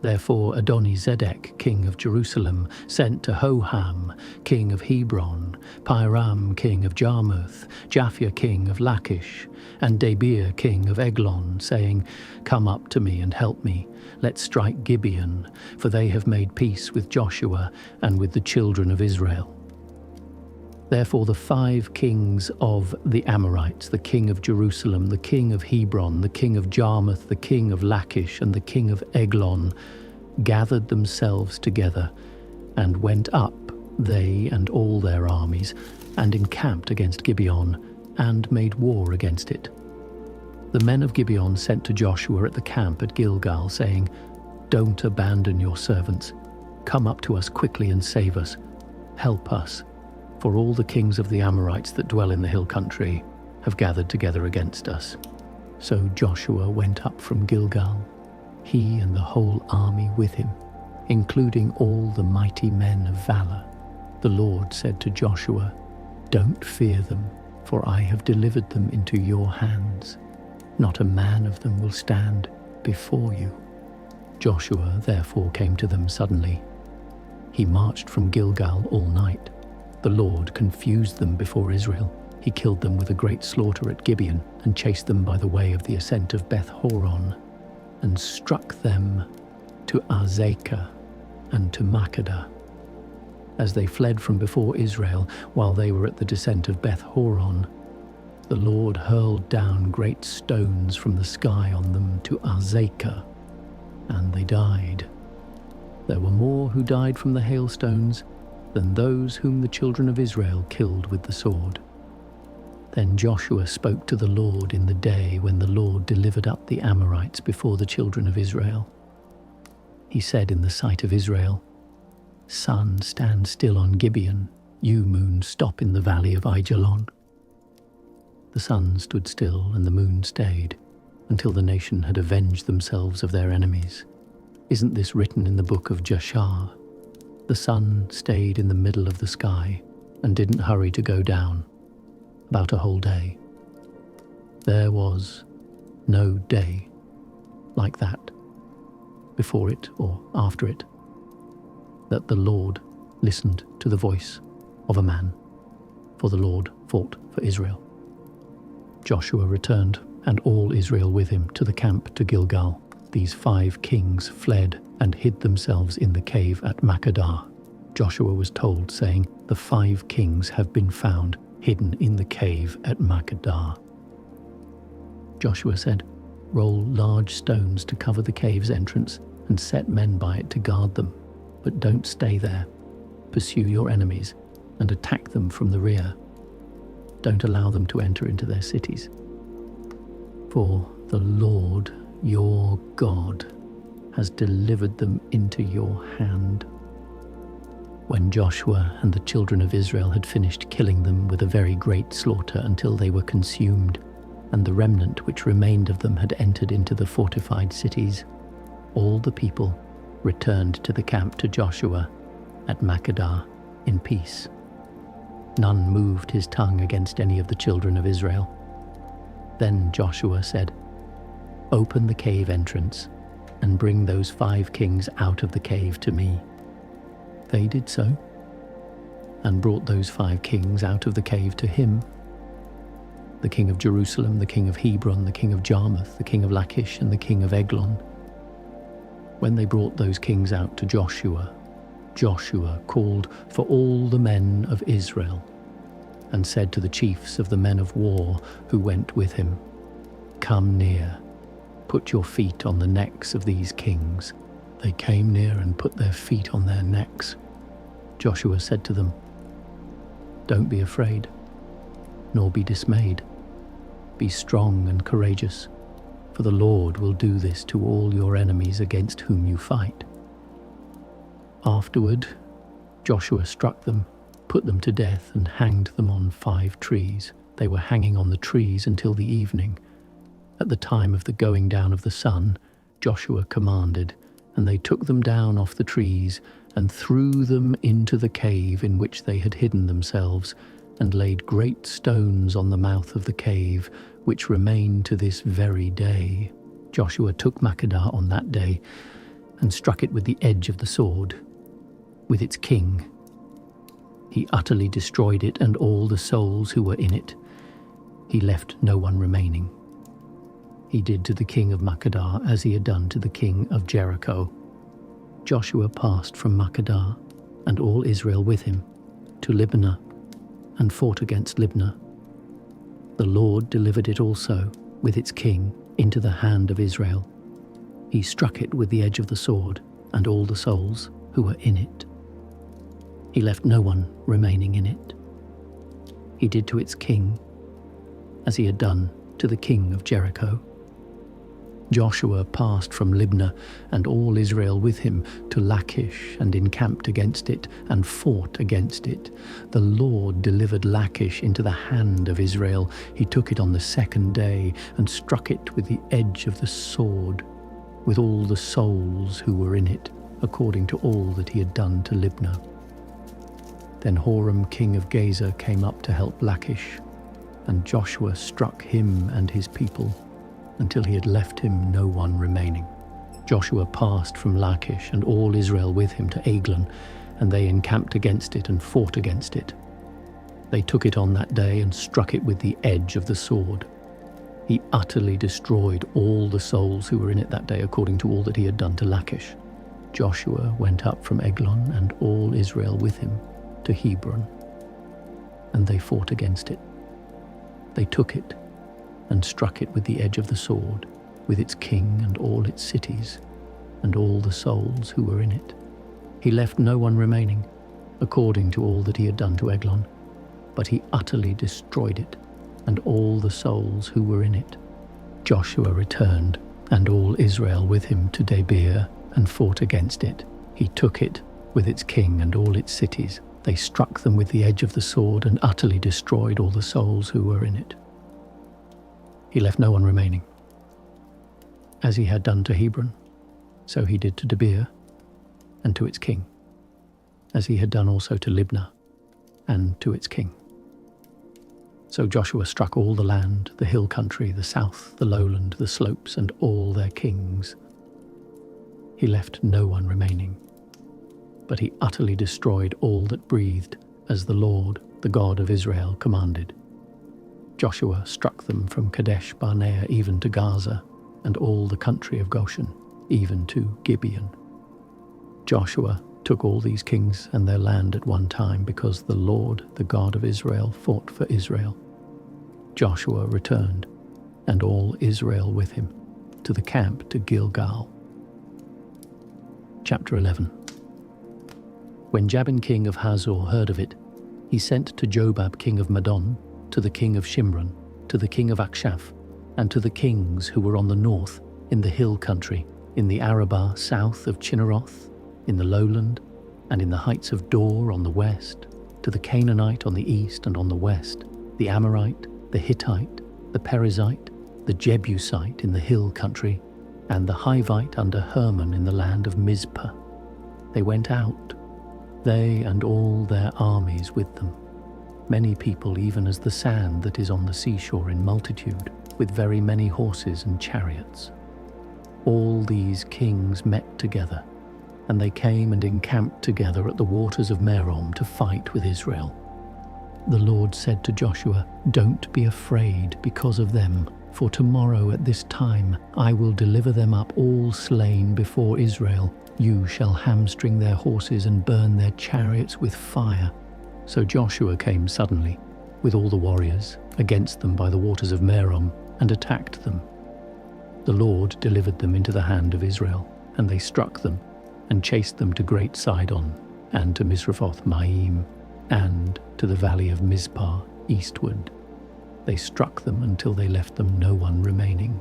Therefore Adoni-Zedek, king of Jerusalem, sent to Hoham, king of Hebron, Piram, king of Jarmuth, Japhia, king of Lachish, and Debir, king of Eglon, saying, "Come up to me and help me. Let's strike Gibeon, for they have made peace with Joshua and with the children of Israel." Therefore the 5 kings of the Amorites, the king of Jerusalem, the king of Hebron, the king of Jarmuth, the king of Lachish, and the king of Eglon, gathered themselves together and went up, they and all their armies, and encamped against Gibeon, and made war against it. The men of Gibeon sent to Joshua at the camp at Gilgal, saying, "Don't abandon your servants. Come up to us quickly and save us. Help us. For all the kings of the Amorites that dwell in the hill country have gathered together against us." So Joshua went up from Gilgal, he and the whole army with him, including all the mighty men of valor. The Lord said to Joshua, "Don't fear them, for I have delivered them into your hands. Not a man of them will stand before you." Joshua therefore came to them suddenly. He marched from Gilgal all night. The Lord confused them before Israel. He killed them with a great slaughter at Gibeon, and chased them by the way of the ascent of Beth-horon, and struck them to Azekah and to Makkedah. As they fled from before Israel, while they were at the descent of Beth-horon, the Lord hurled down great stones from the sky on them to Azekah, and they died. There were more who died from the hailstones than those whom the children of Israel killed with the sword. Then Joshua spoke to the Lord in the day when the Lord delivered up the Amorites before the children of Israel. He said in the sight of Israel, "Sun, stand still on Gibeon. You, moon, stop in the valley of Aijalon." The sun stood still and the moon stayed, until the nation had avenged themselves of their enemies. Isn't this written in the book of Jashar? The sun stayed in the middle of the sky and didn't hurry to go down, about a whole day. There was no day like that, before it or after it, that the Lord listened to the voice of a man, for the Lord fought for Israel. Joshua returned, and all Israel with him, to the camp to Gilgal. These 5 kings fled and hid themselves in the cave at Makkedah. Joshua was told, saying, "The 5 kings have been found hidden in the cave at Makkedah." Joshua said, "Roll large stones to cover the cave's entrance and set men by it to guard them. But don't stay there. Pursue your enemies and attack them from the rear. Don't allow them to enter into their cities. For the Lord your God has delivered them into your hand." When Joshua and the children of Israel had finished killing them with a very great slaughter until they were consumed, and the remnant which remained of them had entered into the fortified cities, all the people returned to the camp to Joshua at Makkedah in peace. None moved his tongue against any of the children of Israel. Then Joshua said, "Open the cave entrance and bring those 5 kings out of the cave to me." They did so, and brought those 5 kings out of the cave to him: the king of Jerusalem, the king of Hebron, the king of Jarmuth, the king of Lachish, and the king of Eglon. When they brought those kings out to Joshua, Joshua called for all the men of Israel, and said to the chiefs of the men of war who went with him, "Come near, put your feet on the necks of these kings." They came near and put their feet on their necks. Joshua said to them, "Don't be afraid, nor be dismayed. Be strong and courageous, for the Lord will do this to all your enemies against whom you fight." Afterward, Joshua struck them, put them to death, and hanged them on 5 trees. They were hanging on the trees until the evening. At the time of the going down of the sun, Joshua commanded, and they took them down off the trees and threw them into the cave in which they had hidden themselves, and laid great stones on the mouth of the cave, which remain to this very day. Joshua took Makkedah on that day, and struck it with the edge of the sword, with its king. He utterly destroyed it and all the souls who were in it. He left no one remaining. He did to the king of Makkedah as he had done to the king of Jericho. Joshua passed from Makkedah, and all Israel with him, to Libnah, and fought against Libnah. The Lord delivered it also, with its king, into the hand of Israel. He struck it with the edge of the sword, and all the souls who were in it. He left no one remaining in it. He did to its king as he had done to the king of Jericho. Joshua passed from Libnah, and all Israel with him, to Lachish, and encamped against it, and fought against it. The Lord delivered Lachish into the hand of Israel. He took it on the second day, and struck it with the edge of the sword, with all the souls who were in it, according to all that he had done to Libnah. Then Horam king of Gazer came up to help Lachish, and Joshua struck him and his people, until he had left him no one remaining. Joshua passed from Lachish, and all Israel with him, to Eglon, and they encamped against it and fought against it. They took it on that day and struck it with the edge of the sword. He utterly destroyed all the souls who were in it that day, according to all that he had done to Lachish. Joshua went up from Eglon, and all Israel with him, to Hebron, and they fought against it. They took it and struck it with the edge of the sword, with its king and all its cities, and all the souls who were in it. He left no one remaining, according to all that he had done to Eglon, but he utterly destroyed it, and all the souls who were in it. Joshua returned, and all Israel with him, to Debir, and fought against it. He took it, with its king and all its cities. They struck them with the edge of the sword, and utterly destroyed all the souls who were in it. He left no one remaining. As he had done to Hebron, so he did to Debir, and to its king, as he had done also to Libnah, and to its king. So Joshua struck all the land, the hill country, the south, the lowland, the slopes, and all their kings. He left no one remaining, but he utterly destroyed all that breathed, as the Lord, the God of Israel, commanded. Joshua struck them from Kadesh Barnea even to Gaza, and all the country of Goshen, even to Gibeon. Joshua took all these kings and their land at one time, because the Lord, the God of Israel, fought for Israel. Joshua returned, and all Israel with him, to the camp to Gilgal. Chapter 11. When Jabin king of Hazor heard of it, he sent to Jobab king of Madon, to the king of Shimron, to the king of Akshaph, and to the kings who were on the north, in the hill country, in the Arabah south of Chinneroth, in the lowland, and in the heights of Dor on the west, to the Canaanite on the east and on the west, the Amorite, the Hittite, the Perizzite, the Jebusite in the hill country, and the Hivite under Hermon in the land of Mizpah. They went out, they and all their armies with them, many people even as the sand that is on the seashore in multitude, with very many horses and chariots. All these kings met together, and they came and encamped together at the waters of Merom to fight with Israel. The Lord said to Joshua, "Don't be afraid because of them, for tomorrow at this time I will deliver them up all slain before Israel. You shall hamstring their horses and burn their chariots with fire." So Joshua came suddenly, with all the warriors, against them by the waters of Merom, and attacked them. The Lord delivered them into the hand of Israel, and they struck them, and chased them to Great Sidon, and to Misrephoth Maim, and to the valley of Mizpah eastward. They struck them until they left them no one remaining.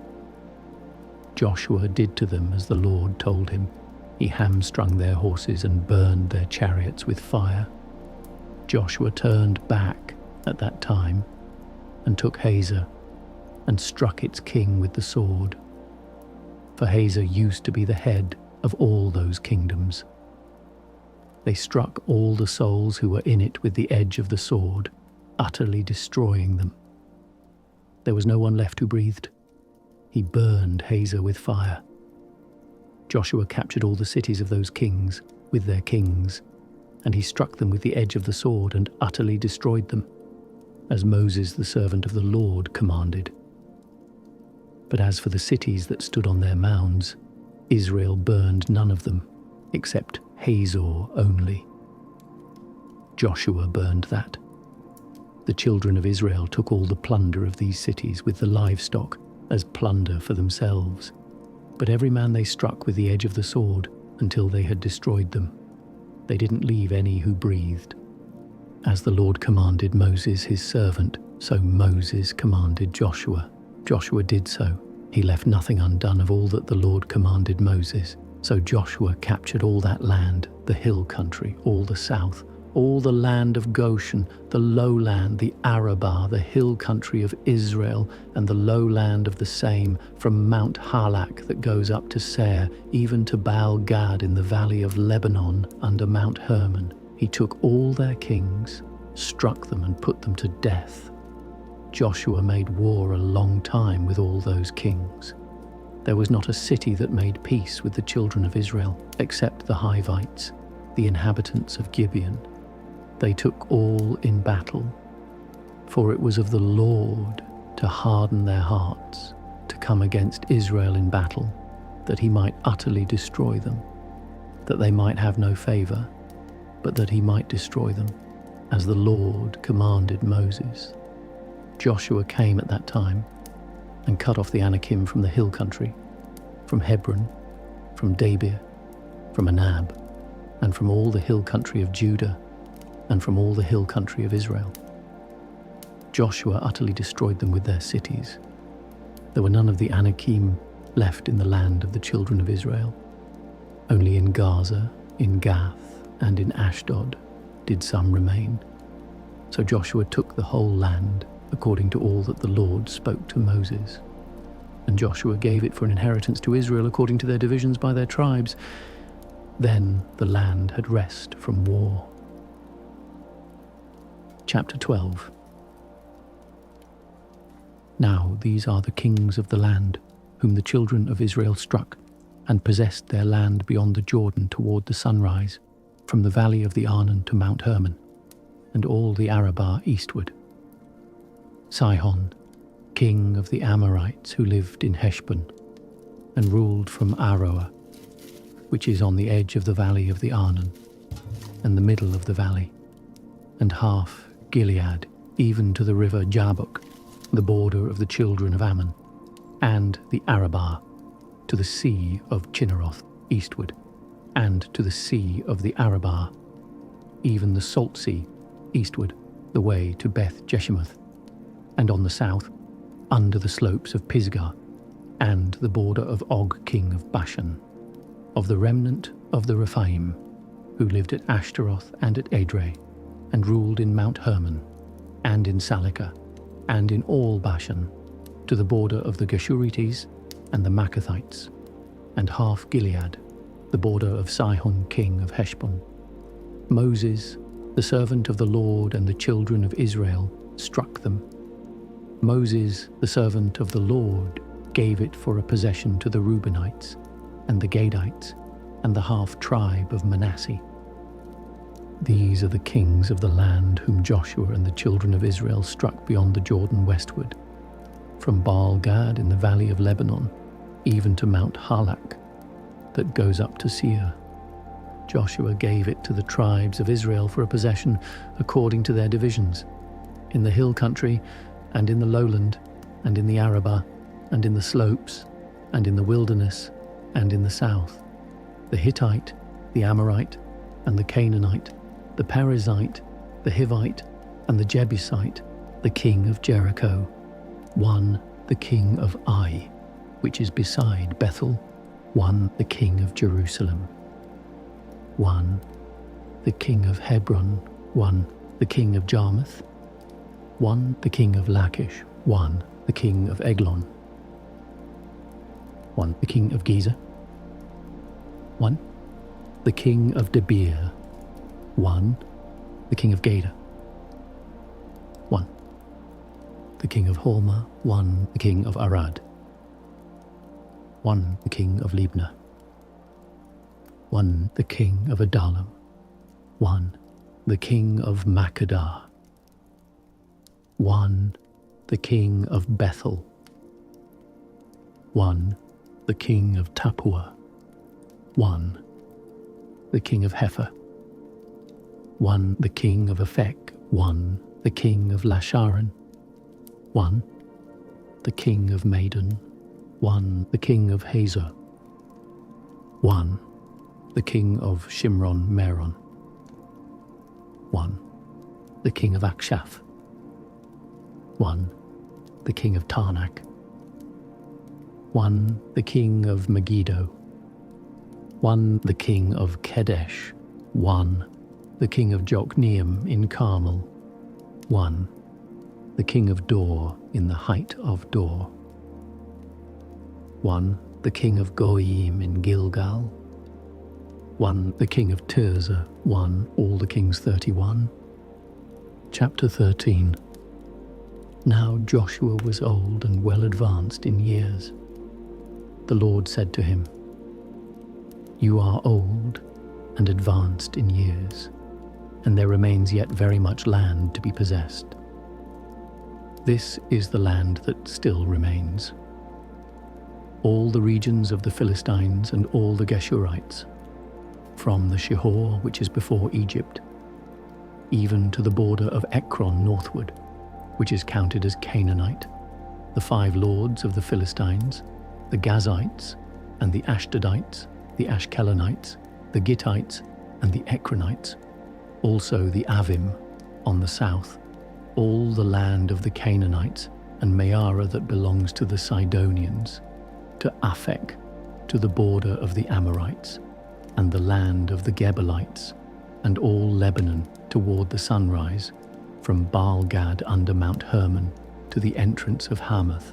Joshua did to them as the Lord told him. He hamstrung their horses and burned their chariots with fire. Joshua turned back at that time, and took Hazor, and struck its king with the sword. For Hazor used to be the head of all those kingdoms. They struck all the souls who were in it with the edge of the sword, utterly destroying them. There was no one left who breathed. He burned Hazor with fire. Joshua captured all the cities of those kings with their kings, and he struck them with the edge of the sword and utterly destroyed them, as Moses the servant of the Lord commanded. But as for the cities that stood on their mounds, Israel burned none of them, except Hazor only. Joshua burned that. The children of Israel took all the plunder of these cities with the livestock as plunder for themselves, but every man they struck with the edge of the sword until they had destroyed them. They didn't leave any who breathed. As the Lord commanded Moses his servant, so Moses commanded Joshua. Joshua did so. He left nothing undone of all that the Lord commanded Moses. So Joshua captured all that land, the hill country, all the south, all the land of Goshen, the lowland, the Arabah, the hill country of Israel, and the lowland of the same, from Mount Halak that goes up to Seir, even to Baal Gad in the valley of Lebanon under Mount Hermon. He took all their kings, struck them and put them to death. Joshua made war a long time with all those kings. There was not a city that made peace with the children of Israel, except the Hivites, the inhabitants of Gibeon. They took all in battle, for it was of the Lord to harden their hearts, to come against Israel in battle, that he might utterly destroy them, that they might have no favor, but that he might destroy them, as the Lord commanded Moses. Joshua came at that time and cut off the Anakim from the hill country, from Hebron, from Debir, from Anab, and from all the hill country of Judah, and from all the hill country of Israel. Joshua utterly destroyed them with their cities. There were none of the Anakim left in the land of the children of Israel. Only in Gaza, in Gath, and in Ashdod did some remain. So Joshua took the whole land, according to all that the Lord spoke to Moses. And Joshua gave it for an inheritance to Israel according to their divisions by their tribes. Then the land had rest from war. Chapter 12. Now these are the kings of the land, whom the children of Israel struck, and possessed their land beyond the Jordan toward the sunrise, from the valley of the Arnon to Mount Hermon, and all the Arabah eastward. Sihon, king of the Amorites, who lived in Heshbon, and ruled from Aroer, which is on the edge of the valley of the Arnon, and the middle of the valley, and half Gilead, even to the river Jabbok, the border of the children of Ammon, and the Arabah, to the sea of Chinneroth eastward, and to the sea of the Arabah, even the salt sea eastward, the way to Beth Jeshimoth, and on the south, under the slopes of Pisgah, and the border of Og king of Bashan, of the remnant of the Rephaim, who lived at Ashtaroth and at Edrei, and ruled in Mount Hermon, and in Salekah, and in all Bashan, to the border of the Geshurites and the Maccathites, and half Gilead, the border of Sihon king of Heshbon. Moses, the servant of the Lord, and the children of Israel struck them. Moses, the servant of the Lord, gave it for a possession to the Reubenites, and the Gadites, and the half-tribe of Manasseh. These are the kings of the land whom Joshua and the children of Israel struck beyond the Jordan westward, from Baal Gad in the valley of Lebanon, even to Mount Halak, that goes up to Seir. Joshua gave it to the tribes of Israel for a possession according to their divisions, in the hill country, and in the lowland, and in the Arabah, and in the slopes, and in the wilderness, and in the south, the Hittite, the Amorite, and the Canaanite, the Perizzite, the Hivite, and the Jebusite, the king of Jericho, one the king of Ai, which is beside Bethel, one the king of Jerusalem, one the king of Hebron, one the king of Jarmuth, one the king of Lachish, one the king of Eglon, one the king of Gezer, one the king of Debir, one the king of Gader, one the king of Hormah, one the king of Arad, one the king of Libnah, one the king of Adullam, one the king of Makkedah, one the king of Bethel, one the king of Tappuah, one the king of Hepher, one the king of Aphek, one the king of Lasharon, one the king of Madon, one the king of Hazor, one the king of Shimron Meron, one the king of Akshaph, one the king of Tarnak, one the king of Megiddo, one the king of Kedesh, one the king of Jokneam in Carmel, one the king of Dor in the height of Dor, one the king of Goyim in Gilgal, one the king of Tirzah, one all the kings 31. Chapter 13. Now Joshua was old and well advanced in years. The Lord said to him, "You are old and advanced in years, and there remains yet very much land to be possessed. This is the land that still remains: all the regions of the Philistines and all the Geshurites, from the Shihor which is before Egypt, even to the border of Ekron northward, which is counted as Canaanite, the 5 lords of the Philistines, the Gazites, and the Ashdodites, the Ashkelonites, the Gittites, and the Ekronites, also the Avim on the south, all the land of the Canaanites, and Meara that belongs to the Sidonians, to Aphek, to the border of the Amorites, and the land of the Gebalites, and all Lebanon toward the sunrise, from Baal-Gad under Mount Hermon to the entrance of Hamath,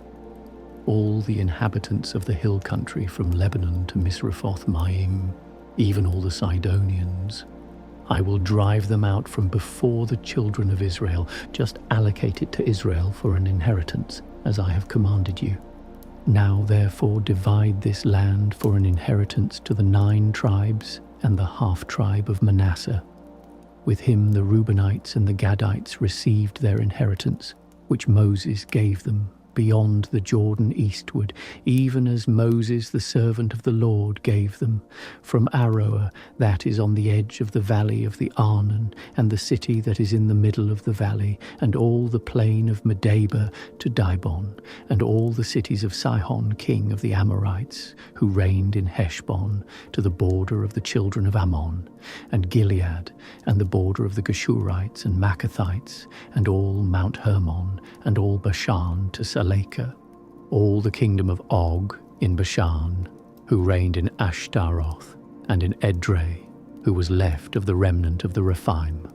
all the inhabitants of the hill country from Lebanon to Misrephoth-Maim, even all the Sidonians. I will drive them out from before the children of Israel. Just allocate it to Israel for an inheritance, as I have commanded you. Now therefore divide this land for an inheritance to the 9 tribes and the half-tribe of Manasseh. With him the Reubenites and the Gadites received their inheritance, which Moses gave them beyond the Jordan eastward, even as Moses the servant of the Lord gave them, from Aroer, that is on the edge of the valley of the Arnon, and the city that is in the middle of the valley, and all the plain of Medeba to Dibon, and all the cities of Sihon king of the Amorites, who reigned in Heshbon, to the border of the children of Ammon, and Gilead, and the border of the Geshurites and Maccathites, and all Mount Hermon, and all Bashan to Salekah, all the kingdom of Og in Bashan, who reigned in Ashtaroth, and in Edrei, who was left of the remnant of the Rephaim.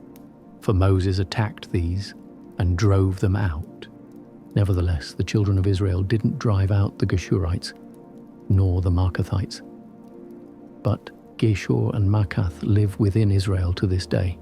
For Moses attacked these and drove them out. Nevertheless, the children of Israel didn't drive out the Geshurites, nor the Maccathites. But Geshur and Maccath live within Israel to this day.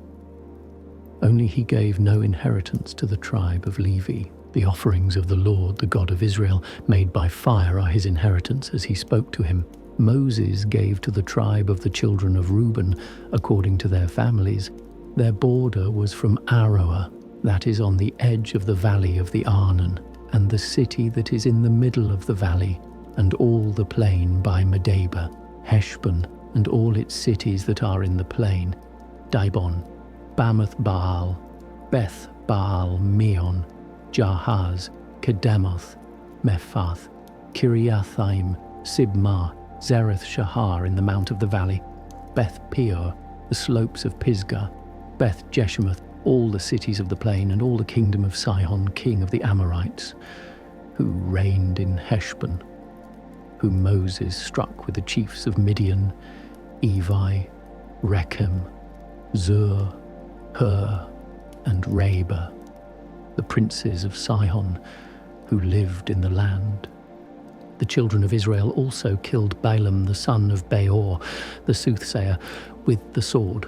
Only he gave no inheritance to the tribe of Levi. The offerings of the Lord, the God of Israel, made by fire are his inheritance, as he spoke to him. Moses gave to the tribe of the children of Reuben, according to their families. Their border was from Aroer, that is on the edge of the valley of the Arnon, and the city that is in the middle of the valley, and all the plain by Medeba, Heshbon, and all its cities that are in the plain, Dibon, Bamoth Baal, Beth Baal Meon, Jahaz, Kedemoth, Mephath, Kiriathaim, Sibmah, Zereth Shahar in the mount of the valley, Beth Peor, the slopes of Pisgah, Beth Jeshemoth, all the cities of the plain, and all the kingdom of Sihon king of the Amorites, who reigned in Heshbon, whom Moses struck with the chiefs of Midian, Evi, Rechem, Zur, Hur, and Reba, the princes of Sihon, who lived in the land. The children of Israel also killed Balaam the son of Beor, the soothsayer, with the sword,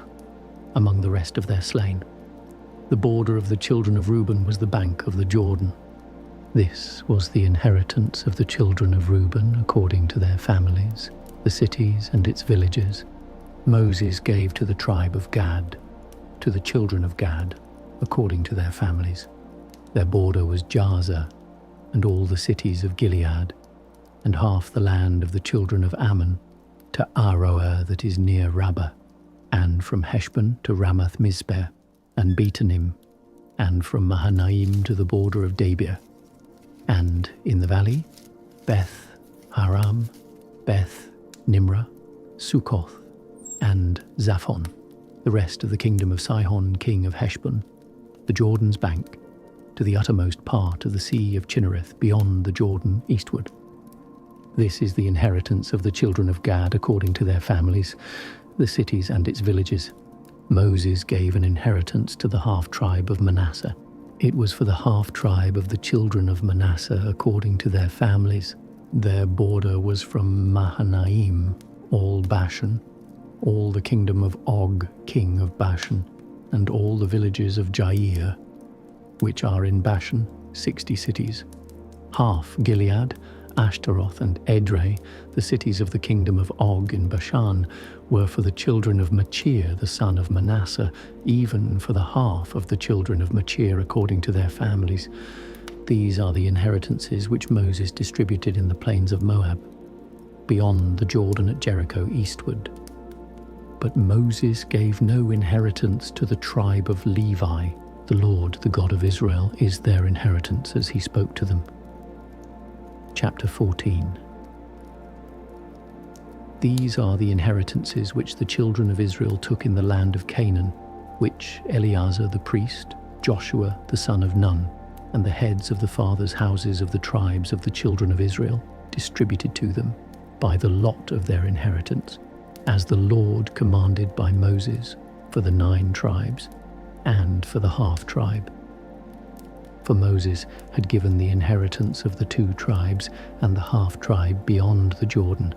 among the rest of their slain. The border of the children of Reuben was the bank of the Jordan. This was the inheritance of the children of Reuben according to their families, the cities and its villages, Moses gave to the tribe of Gad, to the children of Gad, according to their families. Their border was Jazer, and all the cities of Gilead, and half the land of the children of Ammon, to Aroer that is near Rabbah, and from Heshbon to Ramath Mizpeh, and Betanim, and from Mahanaim to the border of Debir, and in the valley, Beth Haram, Beth Nimrah, Succoth, and Zaphon, the rest of the kingdom of Sihon king of Heshbon, the Jordan's bank, to the uttermost part of the sea of Chinnereth beyond the Jordan eastward. This is the inheritance of the children of Gad according to their families, the cities and its villages. Moses gave an inheritance to the half-tribe of Manasseh. It was for the half-tribe of the children of Manasseh according to their families. Their border was from Mahanaim, all Bashan, all the kingdom of Og, king of Bashan, and all the villages of Jair, which are in Bashan, 60 cities. Half Gilead, Ashtaroth and Edrei, the cities of the kingdom of Og in Bashan, were for the children of Machir, the son of Manasseh, even for the half of the children of Machir according to their families. These are the inheritances which Moses distributed in the plains of Moab, beyond the Jordan at Jericho eastward. But Moses gave no inheritance to the tribe of Levi. The Lord, the God of Israel, is their inheritance as he spoke to them. Chapter 14. These are the inheritances which the children of Israel took in the land of Canaan, which Eleazar the priest, Joshua the son of Nun, and the heads of the fathers' houses of the tribes of the children of Israel distributed to them by the lot of their inheritance, as the Lord commanded by Moses, for the 9 tribes, and for the half-tribe. For Moses had given the inheritance of the 2 tribes and the half-tribe beyond the Jordan,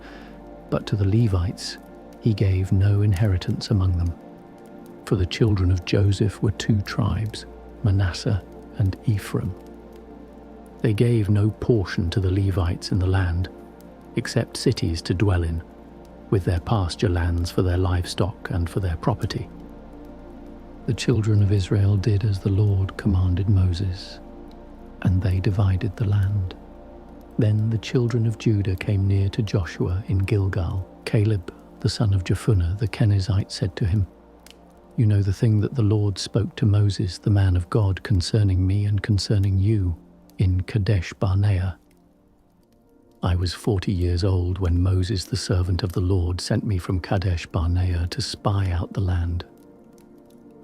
but to the Levites he gave no inheritance among them. For the children of Joseph were 2 tribes, Manasseh and Ephraim. They gave no portion to the Levites in the land, except cities to dwell in, with their pasture lands for their livestock and for their property. The children of Israel did as the Lord commanded Moses, and they divided the land. Then the children of Judah came near to Joshua in Gilgal. Caleb, the son of Jephunneh the Kenizzite, said to him, "You know the thing that the Lord spoke to Moses, the man of God, concerning me and concerning you, in Kadesh Barnea. I was 40 years old when Moses, the servant of the Lord, sent me from Kadesh Barnea to spy out the land.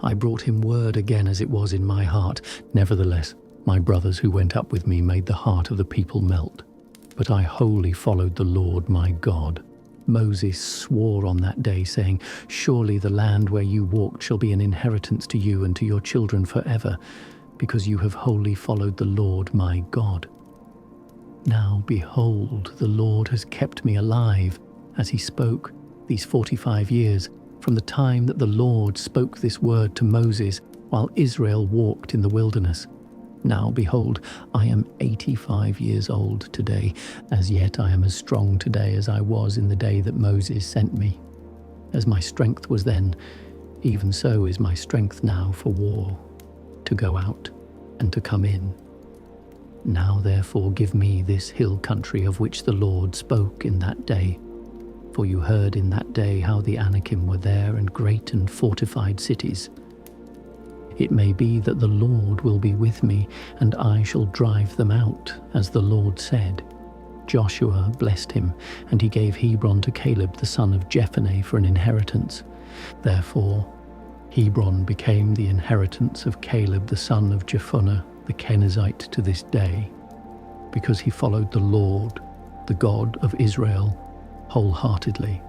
I brought him word again as it was in my heart. Nevertheless, my brothers who went up with me made the heart of the people melt. But I wholly followed the Lord my God. Moses swore on that day, saying, 'Surely the land where you walked shall be an inheritance to you and to your children forever, because you have wholly followed the Lord my God.' Now behold, the Lord has kept me alive, as he spoke, these 45 years, from the time that the Lord spoke this word to Moses, while Israel walked in the wilderness. Now behold, I am 85 years old today. As yet I am as strong today as I was in the day that Moses sent me. As my strength was then, even so is my strength now for war, to go out and to come in. Now therefore give me this hill country of which the Lord spoke in that day. For you heard in that day how the Anakim were there, and great and fortified cities. It may be that the Lord will be with me, and I shall drive them out, as the Lord said." Joshua blessed him, and he gave Hebron to Caleb the son of Jephunneh for an inheritance. Therefore Hebron became the inheritance of Caleb the son of Jephunneh the Kenizzite to this day, because he followed the Lord, the God of Israel, wholeheartedly.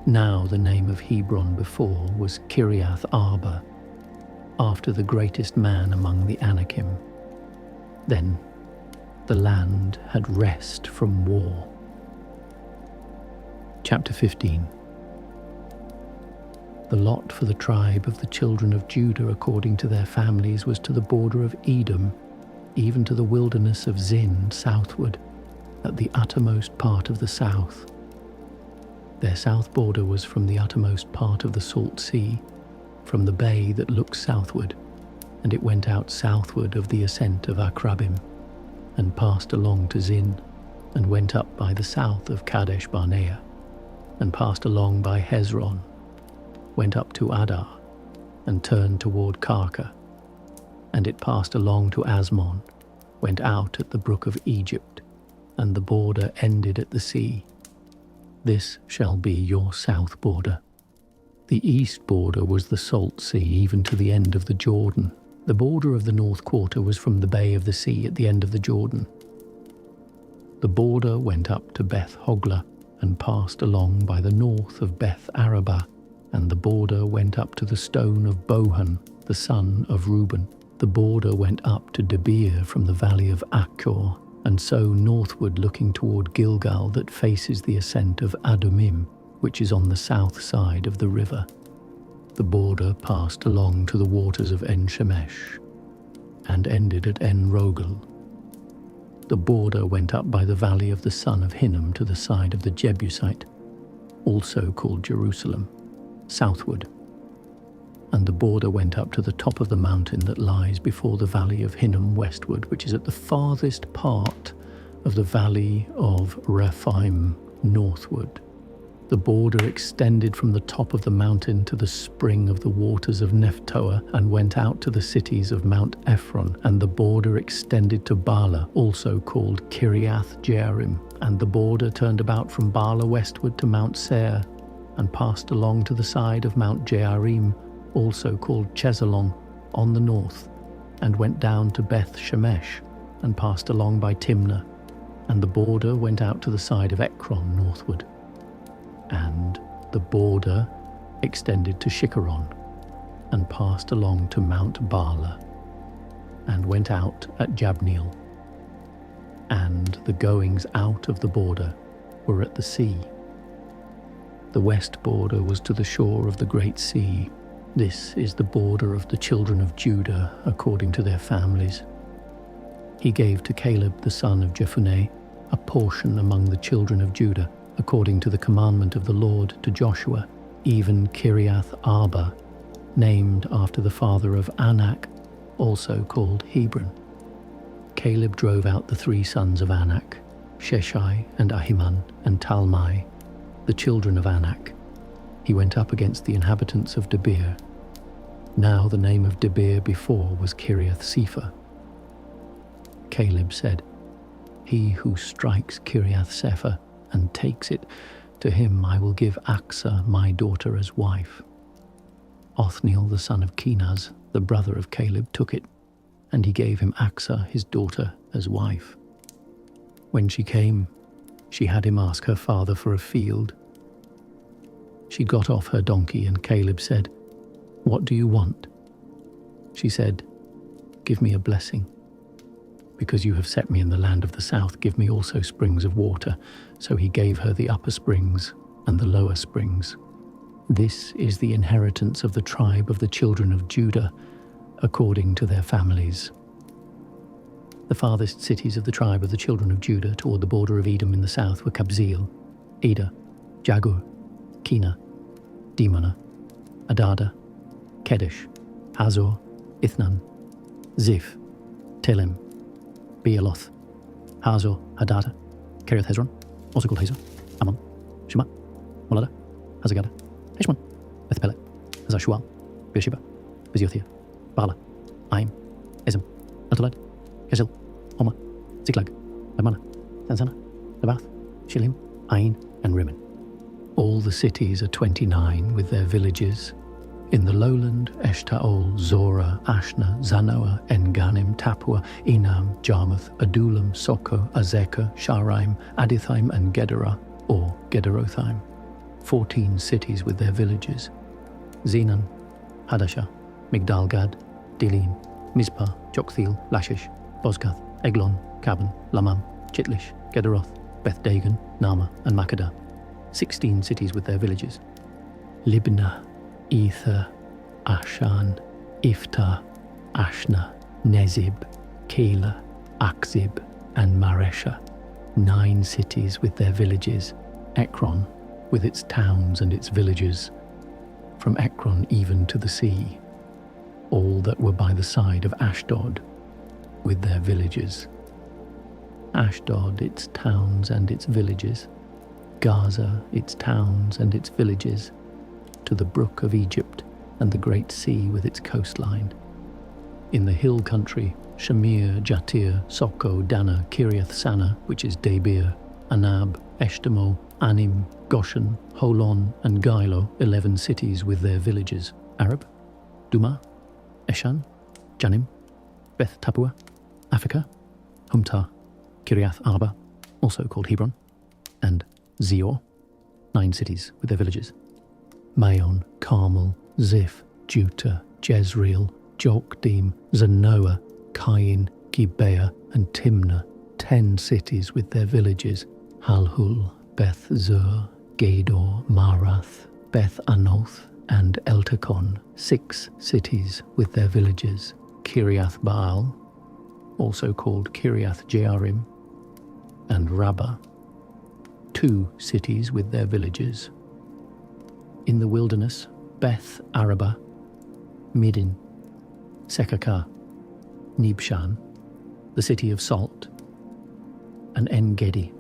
Now the name of Hebron before was Kiriath Arba, after the greatest man among the Anakim. Then the land had rest from war. Chapter 15. The lot for the tribe of the children of Judah according to their families was to the border of Edom, even to the wilderness of Zin southward, at the uttermost part of the south. Their south border was from the uttermost part of the Salt Sea, from the bay that looks southward, and it went out southward of the ascent of Akrabim, and passed along to Zin, and went up by the south of Kadesh Barnea, and passed along by Hezron, went up to Adar, and turned toward Karka, and it passed along to Asmon, went out at the brook of Egypt, and the border ended at the sea. This shall be your south border. The east border was the Salt Sea, even to the end of the Jordan. The border of the north quarter was from the bay of the sea at the end of the Jordan. The border went up to Beth Hoglah, and passed along by the north of Beth Arabah, and the border went up to the stone of Bohan, the son of Reuben. The border went up to Debir from the valley of Achor, and so northward looking toward Gilgal that faces the ascent of Adumim, which is on the south side of the river. The border passed along to the waters of En-Shemesh, and ended at En-Rogel. The border went up by the valley of the son of Hinnom to the side of the Jebusite, also called Jerusalem, southward. And the border went up to the top of the mountain that lies before the valley of Hinnom westward, which is at the farthest part of the valley of Rephaim northward. The border extended from the top of the mountain to the spring of the waters of Nephtoah, and went out to the cities of Mount Ephron, and the border extended to Bala, also called Kiriath Jearim, and the border turned about from Bala westward to Mount Seir, and passed along to the side of Mount Jearim, also called Chesalon, on the north, and went down to Beth Shemesh, and passed along by Timnah, and the border went out to the side of Ekron northward. And the border extended to Shikkeron, and passed along to Mount Bala, and went out at Jabneel. And the goings out of the border were at the sea. The west border was to the shore of the great sea. This is the border of the children of Judah according to their families. He gave to Caleb the son of Jephunneh a portion among the children of Judah, according to the commandment of the Lord to Joshua, even Kiriath Arba, named after the father of Anak, also called Hebron. Caleb drove out the three sons of Anak, Sheshai and Ahiman and Talmai, the children of Anak. He went up against the inhabitants of Debir. Now the name of Debir before was Kiriath Sepher. Caleb said, "He who strikes Kiriath Sepher and takes it, to him I will give Achsah my daughter as wife." Othniel the son of Kenaz, the brother of Caleb, took it, and he gave him Achsah his daughter as wife. When she came, she had him ask her father for a field. She got off her donkey, and Caleb said, "What do you want?" She said, "Give me a blessing. Because you have set me in the land of the south, give me also springs of water." So he gave her the upper springs and the lower springs. This is the inheritance of the tribe of the children of Judah, according to their families. The farthest cities of the tribe of the children of Judah toward the border of Edom in the south were Kabzeel, Eder, Jagur, Kina, Dimona, Adada, Kedesh, Hazor, Ithnan, Ziph, Telem, Bealoth, Hazor, Hadada, Kiriath Hezron, also called Hazor, Ammon, Shema, Molada, Hazagada, Heshmon, Bethpelet, Hazar-Shual, Beersheba, Beziothia, Bala, Aim, Ezem, Eltolad, Gezil, Homa, Ziklag, Lamana, Zanzana, Nabath, Shilhim, Ain, and Rimmon. All the cities are 29 with their villages. In the lowland, Eshtaol, Zorah, Ashna, Zanoah, En-Ganim, Tapua, Enam, Jarmuth, Adullam, Soko, Azekah, Sharaim, Adithaim, and Gederah, or Gederothaim. 14 cities with their villages. Zenan, Hadashah, Migdal-Gad, Dilin, Mizpah, Joktheel, Lashish, Bozkath, Eglon, Kaban, Lamam, Chitlish, Gederoth, Beth-Dagon, Nama, and Makkedah. 16 cities with their villages. Libnah, Ether, Ashan, Iftah, Ashna, Nezib, Keilah, Akzib, and Maresha. 9 cities with their villages. Ekron, with its towns and its villages, from Ekron even to the sea, all that were by the side of Ashdod, with their villages. Ashdod, its towns and its villages, Gaza, its towns and its villages, to the brook of Egypt and the great sea with its coastline. In the hill country, Shamir, Jatir, Soko, Dana, Kiriath Sana, which is Debir, Anab, Eshtemoh, Anim, Goshen, Holon, and Gilo, 11 cities with their villages. Arab, Duma, Eshan, Janim, Beth Tapua, Africa, Humta, Kiriath Arba, also called Hebron, and Zior, 9 cities with their villages. Maon, Carmel, Ziph, Juta, Jezreel, Jokdeam, Zanoah, Kain, Gibeah, and Timnah, 10 cities with their villages. Halhul, Beth Zur, Gedor, Marath, Beth Anoth, and Eltekon, 6 cities with their villages. Kiriath Baal, also called Kiriath Jearim, and Rabbah, 2 cities with their villages. In the wilderness, Beth Arabah, Midin, Sekakah, Nibshan, the city of salt, and En-Gedi,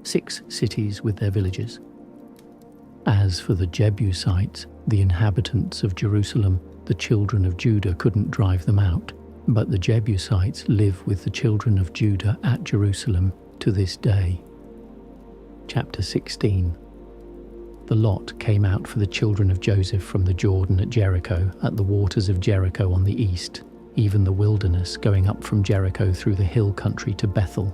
6 cities with their villages. As for the Jebusites, the inhabitants of Jerusalem, the children of Judah couldn't drive them out, but the Jebusites live with the children of Judah at Jerusalem to this day. Chapter 16. The lot came out for the children of Joseph from the Jordan at Jericho, at the waters of Jericho on the east, even the wilderness going up from Jericho through the hill country to Bethel.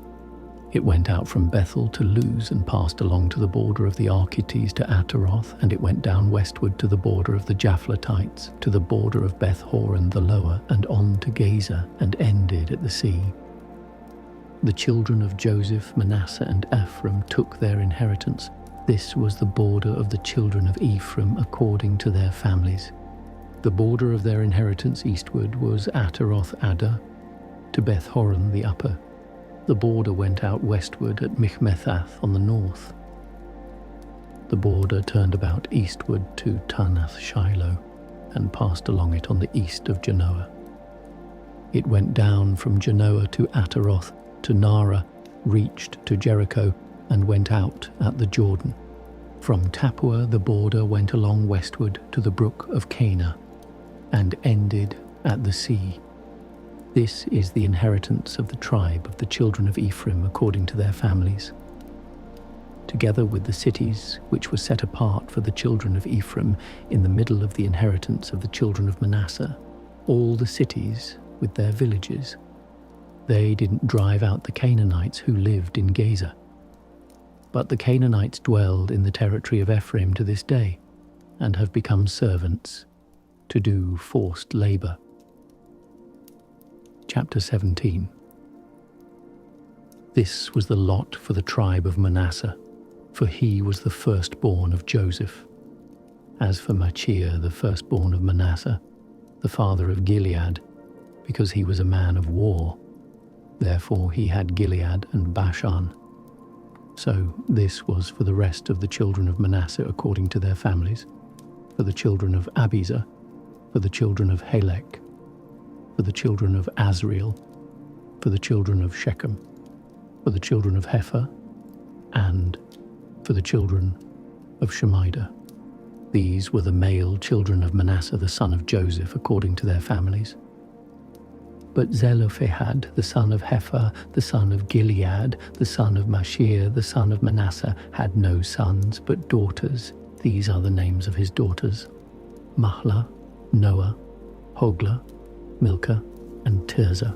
It went out from Bethel to Luz and passed along to the border of the Archites to Ataroth, and it went down westward to the border of the Japhletites, to the border of Beth Horon the lower, and on to Gaza, and ended at the sea. The children of Joseph, Manasseh, and Ephraim took their inheritance. This was the border of the children of Ephraim according to their families. The border of their inheritance eastward was Ataroth Adar, to Beth Horon the upper. The border went out westward at Michmethath on the north. The border turned about eastward to Tanath Shiloh, and passed along it on the east of Janoah. It went down from Janoah to Ataroth to Nara, reached to Jericho, and went out at the Jordan. From Tapua the border went along westward to the brook of Cana, and ended at the sea. This is the inheritance of the tribe of the children of Ephraim according to their families, together with the cities which were set apart for the children of Ephraim in the middle of the inheritance of the children of Manasseh, all the cities with their villages. They didn't drive out the Canaanites who lived in Gaza, but the Canaanites dwelled in the territory of Ephraim to this day, and have become servants to do forced labor. Chapter 17. This was the lot for the tribe of Manasseh, for he was the firstborn of Joseph. As for Machir, the firstborn of Manasseh, the father of Gilead, because he was a man of war, therefore he had Gilead and Bashan. So this was for the rest of the children of Manasseh according to their families, for the children of Abiezer, for the children of Helek, for the children of Azriel, for the children of Shechem, for the children of Hepher, and for the children of Shemida. These were the male children of Manasseh the son of Joseph according to their families. But Zelophehad the son of Hepher, the son of Gilead, the son of Machir, the son of Manasseh, had no sons but daughters. These are the names of his daughters: Mahlah, Noah, Hoglah, Milcah, and Tirzah.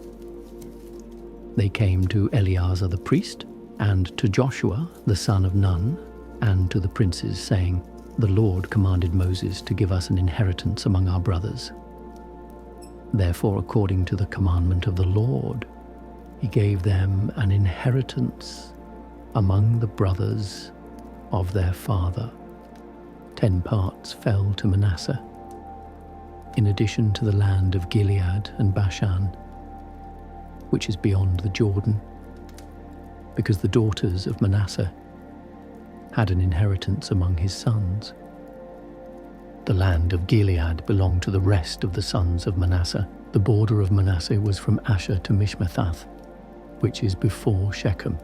They came to Eleazar the priest, and to Joshua the son of Nun, and to the princes, saying, "The Lord commanded Moses to give us an inheritance among our brothers. Therefore, according to the commandment of the Lord, he gave them an inheritance among the brothers of their father. 10 parts fell to Manasseh, in addition to the land of Gilead and Bashan, which is beyond the Jordan, because the daughters of Manasseh had an inheritance among his sons. The land of Gilead belonged to the rest of the sons of Manasseh. The border of Manasseh was from Asher to Mishmethath, which is before Shechem.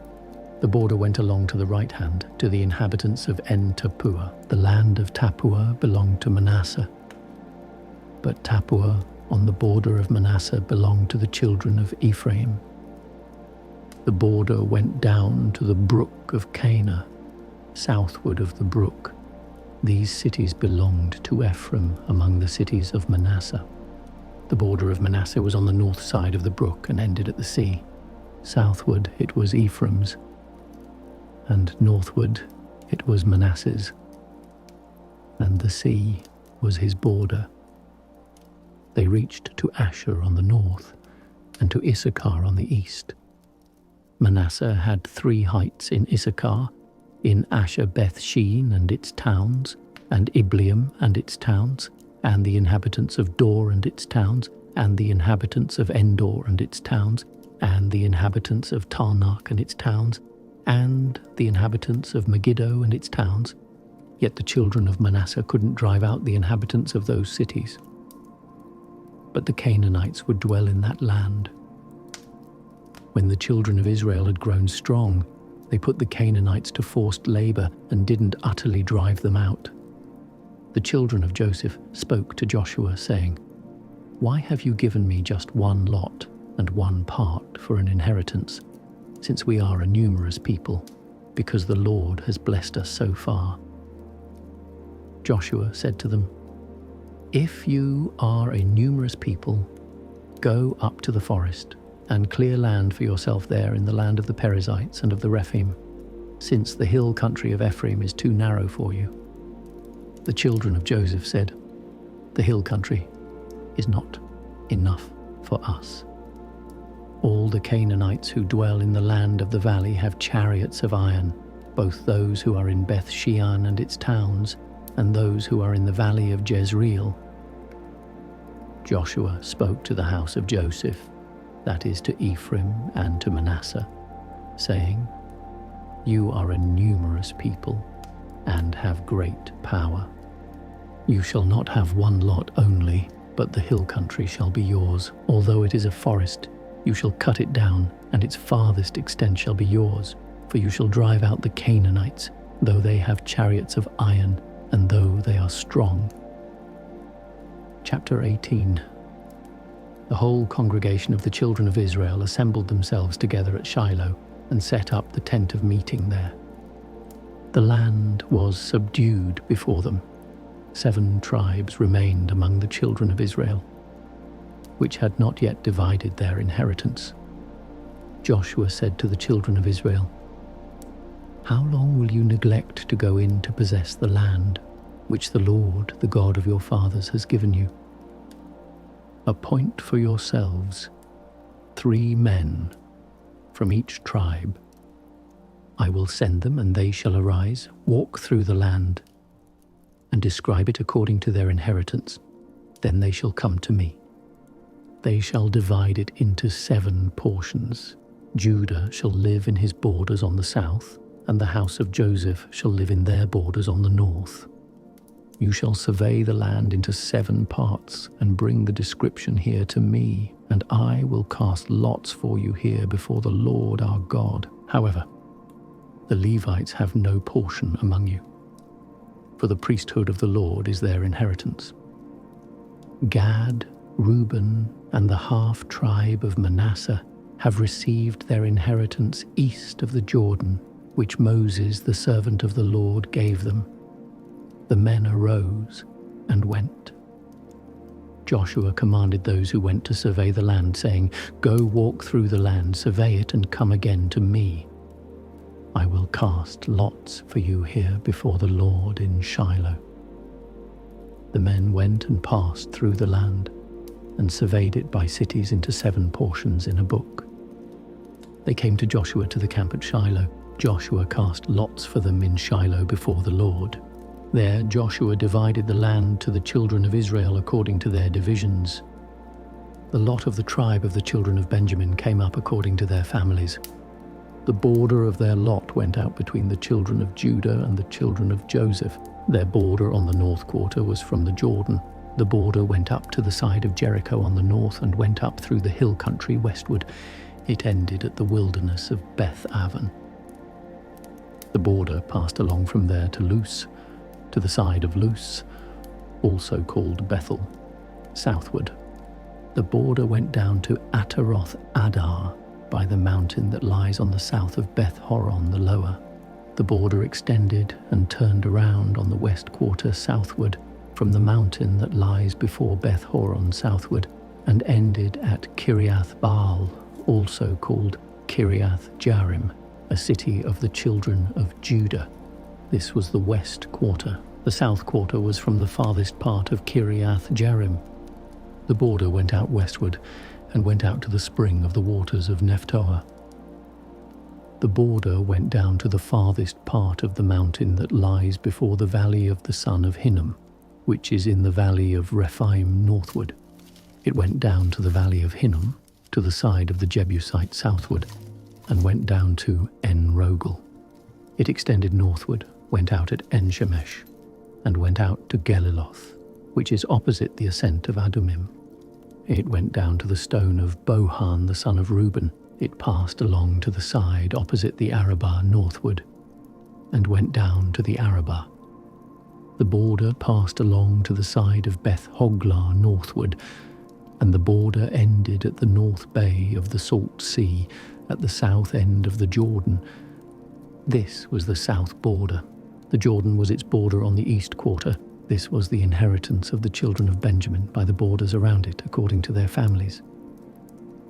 The border went along to the right hand to the inhabitants of En-Tappuah. The land of Tappuah belonged to Manasseh, but Tappuah on the border of Manasseh belonged to the children of Ephraim. The border went down to the brook of Cana, southward of the brook. These cities belonged to Ephraim among the cities of Manasseh. The border of Manasseh was on the north side of the brook and ended at the sea. Southward it was Ephraim's, and northward it was Manasseh's, and the sea was his border. They reached to Asher on the north, and to Issachar on the east. Manasseh had 3 heights in Issachar, in Asher Beth-shean and its towns, and Ibleam and its towns, and the inhabitants of Dor and its towns, and the inhabitants of Endor and its towns, and the inhabitants of Tarnak and its towns, and the inhabitants of Megiddo and its towns. Yet the children of Manasseh couldn't drive out the inhabitants of those cities. But the Canaanites would dwell in that land. When the children of Israel had grown strong, they put the Canaanites to forced labor and didn't utterly drive them out. The children of Joseph spoke to Joshua, saying, "Why have you given me just 1 lot and 1 part for an inheritance, since we are a numerous people, because the Lord has blessed us so far?" Joshua said to them, "If you are a numerous people, go up to the forest and clear land for yourself there in the land of the Perizzites and of the Rephaim, since the hill country of Ephraim is too narrow for you." The children of Joseph said, "The hill country is not enough for us. All the Canaanites who dwell in the land of the valley have chariots of iron, both those who are in Beth-shean and its towns, and those who are in the valley of Jezreel." Joshua spoke to the house of Joseph, that is to Ephraim and to Manasseh, saying, "You are a numerous people and have great power. You shall not have 1 lot only, but the hill country shall be yours. Although it is a forest, you shall cut it down, and its farthest extent shall be yours, for you shall drive out the Canaanites, though they have chariots of iron, and though they are strong." Chapter 18. The whole congregation of the children of Israel assembled themselves together at Shiloh and set up the tent of meeting there. The land was subdued before them. 7 tribes remained among the children of Israel, which had not yet divided their inheritance. Joshua said to the children of Israel, "How long will you neglect to go in to possess the land which the Lord, the God of your fathers, has given you? Appoint for yourselves 3 men from each tribe. I will send them, and they shall arise, walk through the land, and describe it according to their inheritance. Then they shall come to me. They shall divide it into 7 portions. Judah shall live in his borders on the south, and the house of Joseph shall live in their borders on the north. You shall survey the land into 7 parts, and bring the description here to me, and I will cast lots for you here before the Lord our God. However, the Levites have no portion among you, for the priesthood of the Lord is their inheritance. Gad, Reuben, and the half-tribe of Manasseh have received their inheritance east of the Jordan, which Moses, the servant of the Lord, gave them." The men arose and went. Joshua commanded those who went to survey the land, saying, "Go walk through the land, survey it, and come again to me. I will cast lots for you here before the Lord in Shiloh." The men went and passed through the land, and surveyed it by cities into 7 portions in a book. They came to Joshua to the camp at Shiloh. Joshua cast lots for them in Shiloh before the Lord. There Joshua divided the land to the children of Israel according to their divisions. The lot of the tribe of the children of Benjamin came up according to their families. The border of their lot went out between the children of Judah and the children of Joseph. Their border on the north quarter was from the Jordan. The border went up to the side of Jericho on the north and went up through the hill country westward. It ended at the wilderness of Beth Aven. The border passed along from there to Luz, to the side of Luz, also called Bethel, southward. The border went down to Ataroth Adar, by the mountain that lies on the south of Beth Horon the lower. The border extended and turned around on the west quarter southward from the mountain that lies before Beth Horon southward, and ended at Kiriath Baal, also called Kiriath Jearim, a city of the children of Judah. This was the west quarter. The south quarter was from the farthest part of Kiriath Jearim. The border went out westward and went out to the spring of the waters of Nephtoah. The border went down to the farthest part of the mountain that lies before the valley of the son of Hinnom, which is in the valley of Rephaim northward. It went down to the valley of Hinnom, to the side of the Jebusite southward, and went down to En-Rogel. It extended northward, went out at En-Shemesh, and went out to Geliloth, which is opposite the ascent of Adumim. It went down to the stone of Bohan the son of Reuben. It passed along to the side opposite the Arabah northward, and went down to the Arabah. The border passed along to the side of Beth Hoglah northward, and the border ended at the north bay of the Salt Sea, at the south end of the Jordan. This was the south border. The Jordan was its border on the east quarter. This was the inheritance of the children of Benjamin by the borders around it, according to their families.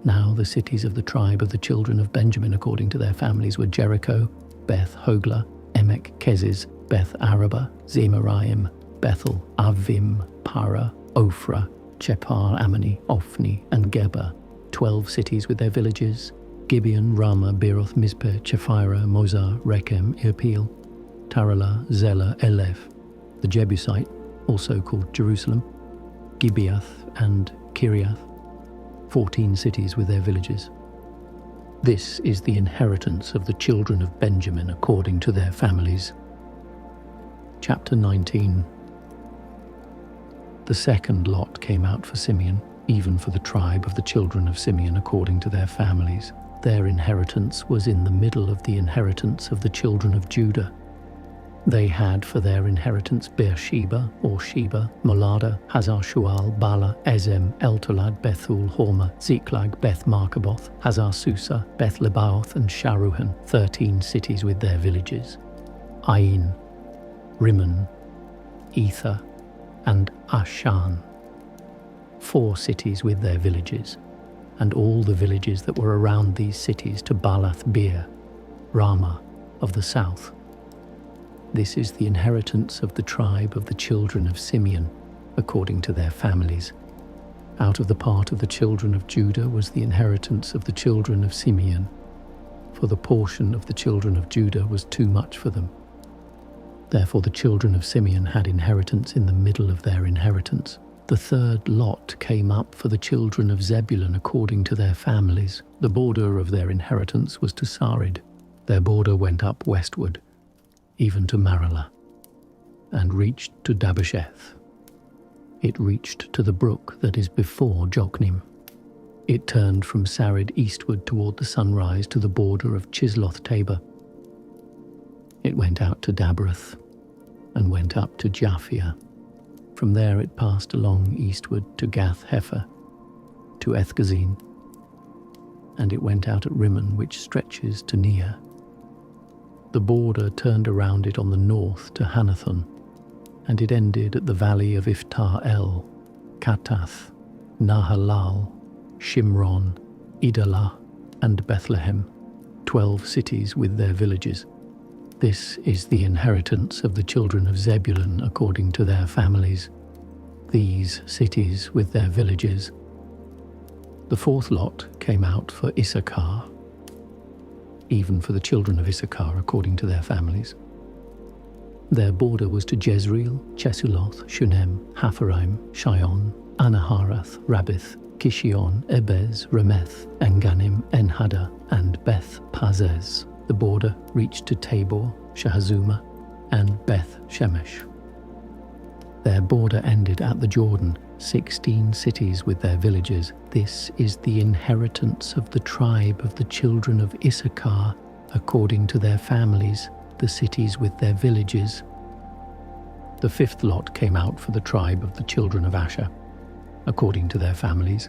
Now the cities of the tribe of the children of Benjamin according to their families were Jericho, Beth Hoglah, Emek Keziz, Beth Arabah, Zemaraim, Bethel, Avim, Para, Ophrah, Chephar Ammoni, Ophni, and Geba, 12 cities with their villages, Gibeon, Ramah, Beeroth, Mizpeh, Chephirah, Mozah, Rechem, Irpeel, Taralah, Zelah, Eleph, the Jebusite, also called Jerusalem, Gibeath, and Kiriath, 14 cities with their villages. This is the inheritance of the children of Benjamin according to their families. Chapter 19. The second lot came out for Simeon, even for the tribe of the children of Simeon according to their families. Their inheritance was in the middle of the inheritance of the children of Judah. They had for their inheritance Beersheba, or Sheba, Molada, Hazar-Shual, Bala, Ezem, Eltolad, Bethul, Hormah, Ziklag, Beth Markaboth, Hazar-Susa, Beth Lebaoth, and Sharuhen, 13 cities with their villages, Ain, Rimmon, Ether, and Ashan, 4 cities with their villages, and all the villages that were around these cities to Baalath-Beer, Ramah of the south. This is the inheritance of the tribe of the children of Simeon, according to their families. Out of the part of the children of Judah was the inheritance of the children of Simeon, for the portion of the children of Judah was too much for them. Therefore the children of Simeon had inheritance in the middle of their inheritance. The third lot came up for the children of Zebulun according to their families. The border of their inheritance was to Sarid. Their border went up westward, even to Maralah, and reached to Dabbesheth. It reached to the brook that is before Jokneam. It turned from Sarid eastward toward the sunrise to the border of Chisloth-Tabor. It went out to Dabrath, and went up to Japhia. From there it passed along eastward to Gath-Hepher, to Ethgazin, and it went out at Rimmon, which stretches to Neah. The border turned around it on the north to Hanathon, and it ended at the valley of Iftah-El, Katath, Nahalal, Shimron, Idalah, and Bethlehem, 12 cities with their villages. This is the inheritance of the children of Zebulun according to their families, these cities with their villages. The fourth lot came out for Issachar, even for the children of Issachar according to their families. Their border was to Jezreel, Chesuloth, Shunem, Hapharaim, Shion, Anaharath, Rabbith, Kishion, Ebez, Remeth, Enganim, Enhada, and of Beth Pazez. The border reached to Tabor, Shahazuma, and Beth Shemesh. Their border ended at the Jordan, 16 cities with their villages. This is the inheritance of the tribe of the children of Issachar, according to their families, the cities with their villages. The fifth lot came out for the tribe of the children of Asher, according to their families.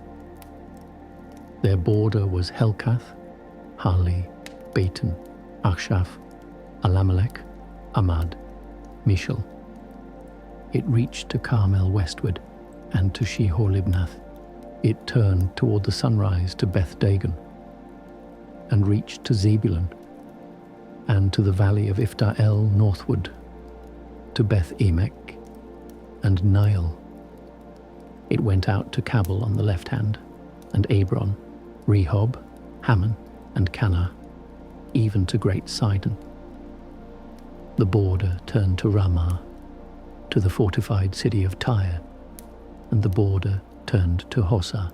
Their border was Helkath, Hali, Beten, Achshaph, Alamelech, Amad, Mishal. It reached to Carmel westward, and to Shihor-Libnath. It turned toward the sunrise to Beth Dagon, and reached to Zebulun, and to the valley of Ifta-El northward, to Beth Emek, and Nile. It went out to Cabul on the left hand, and Abron, Rehob, Hammon, and Cana, even to Great Sidon. The border turned to Ramah, to the fortified city of Tyre, and the border turned to Hosa.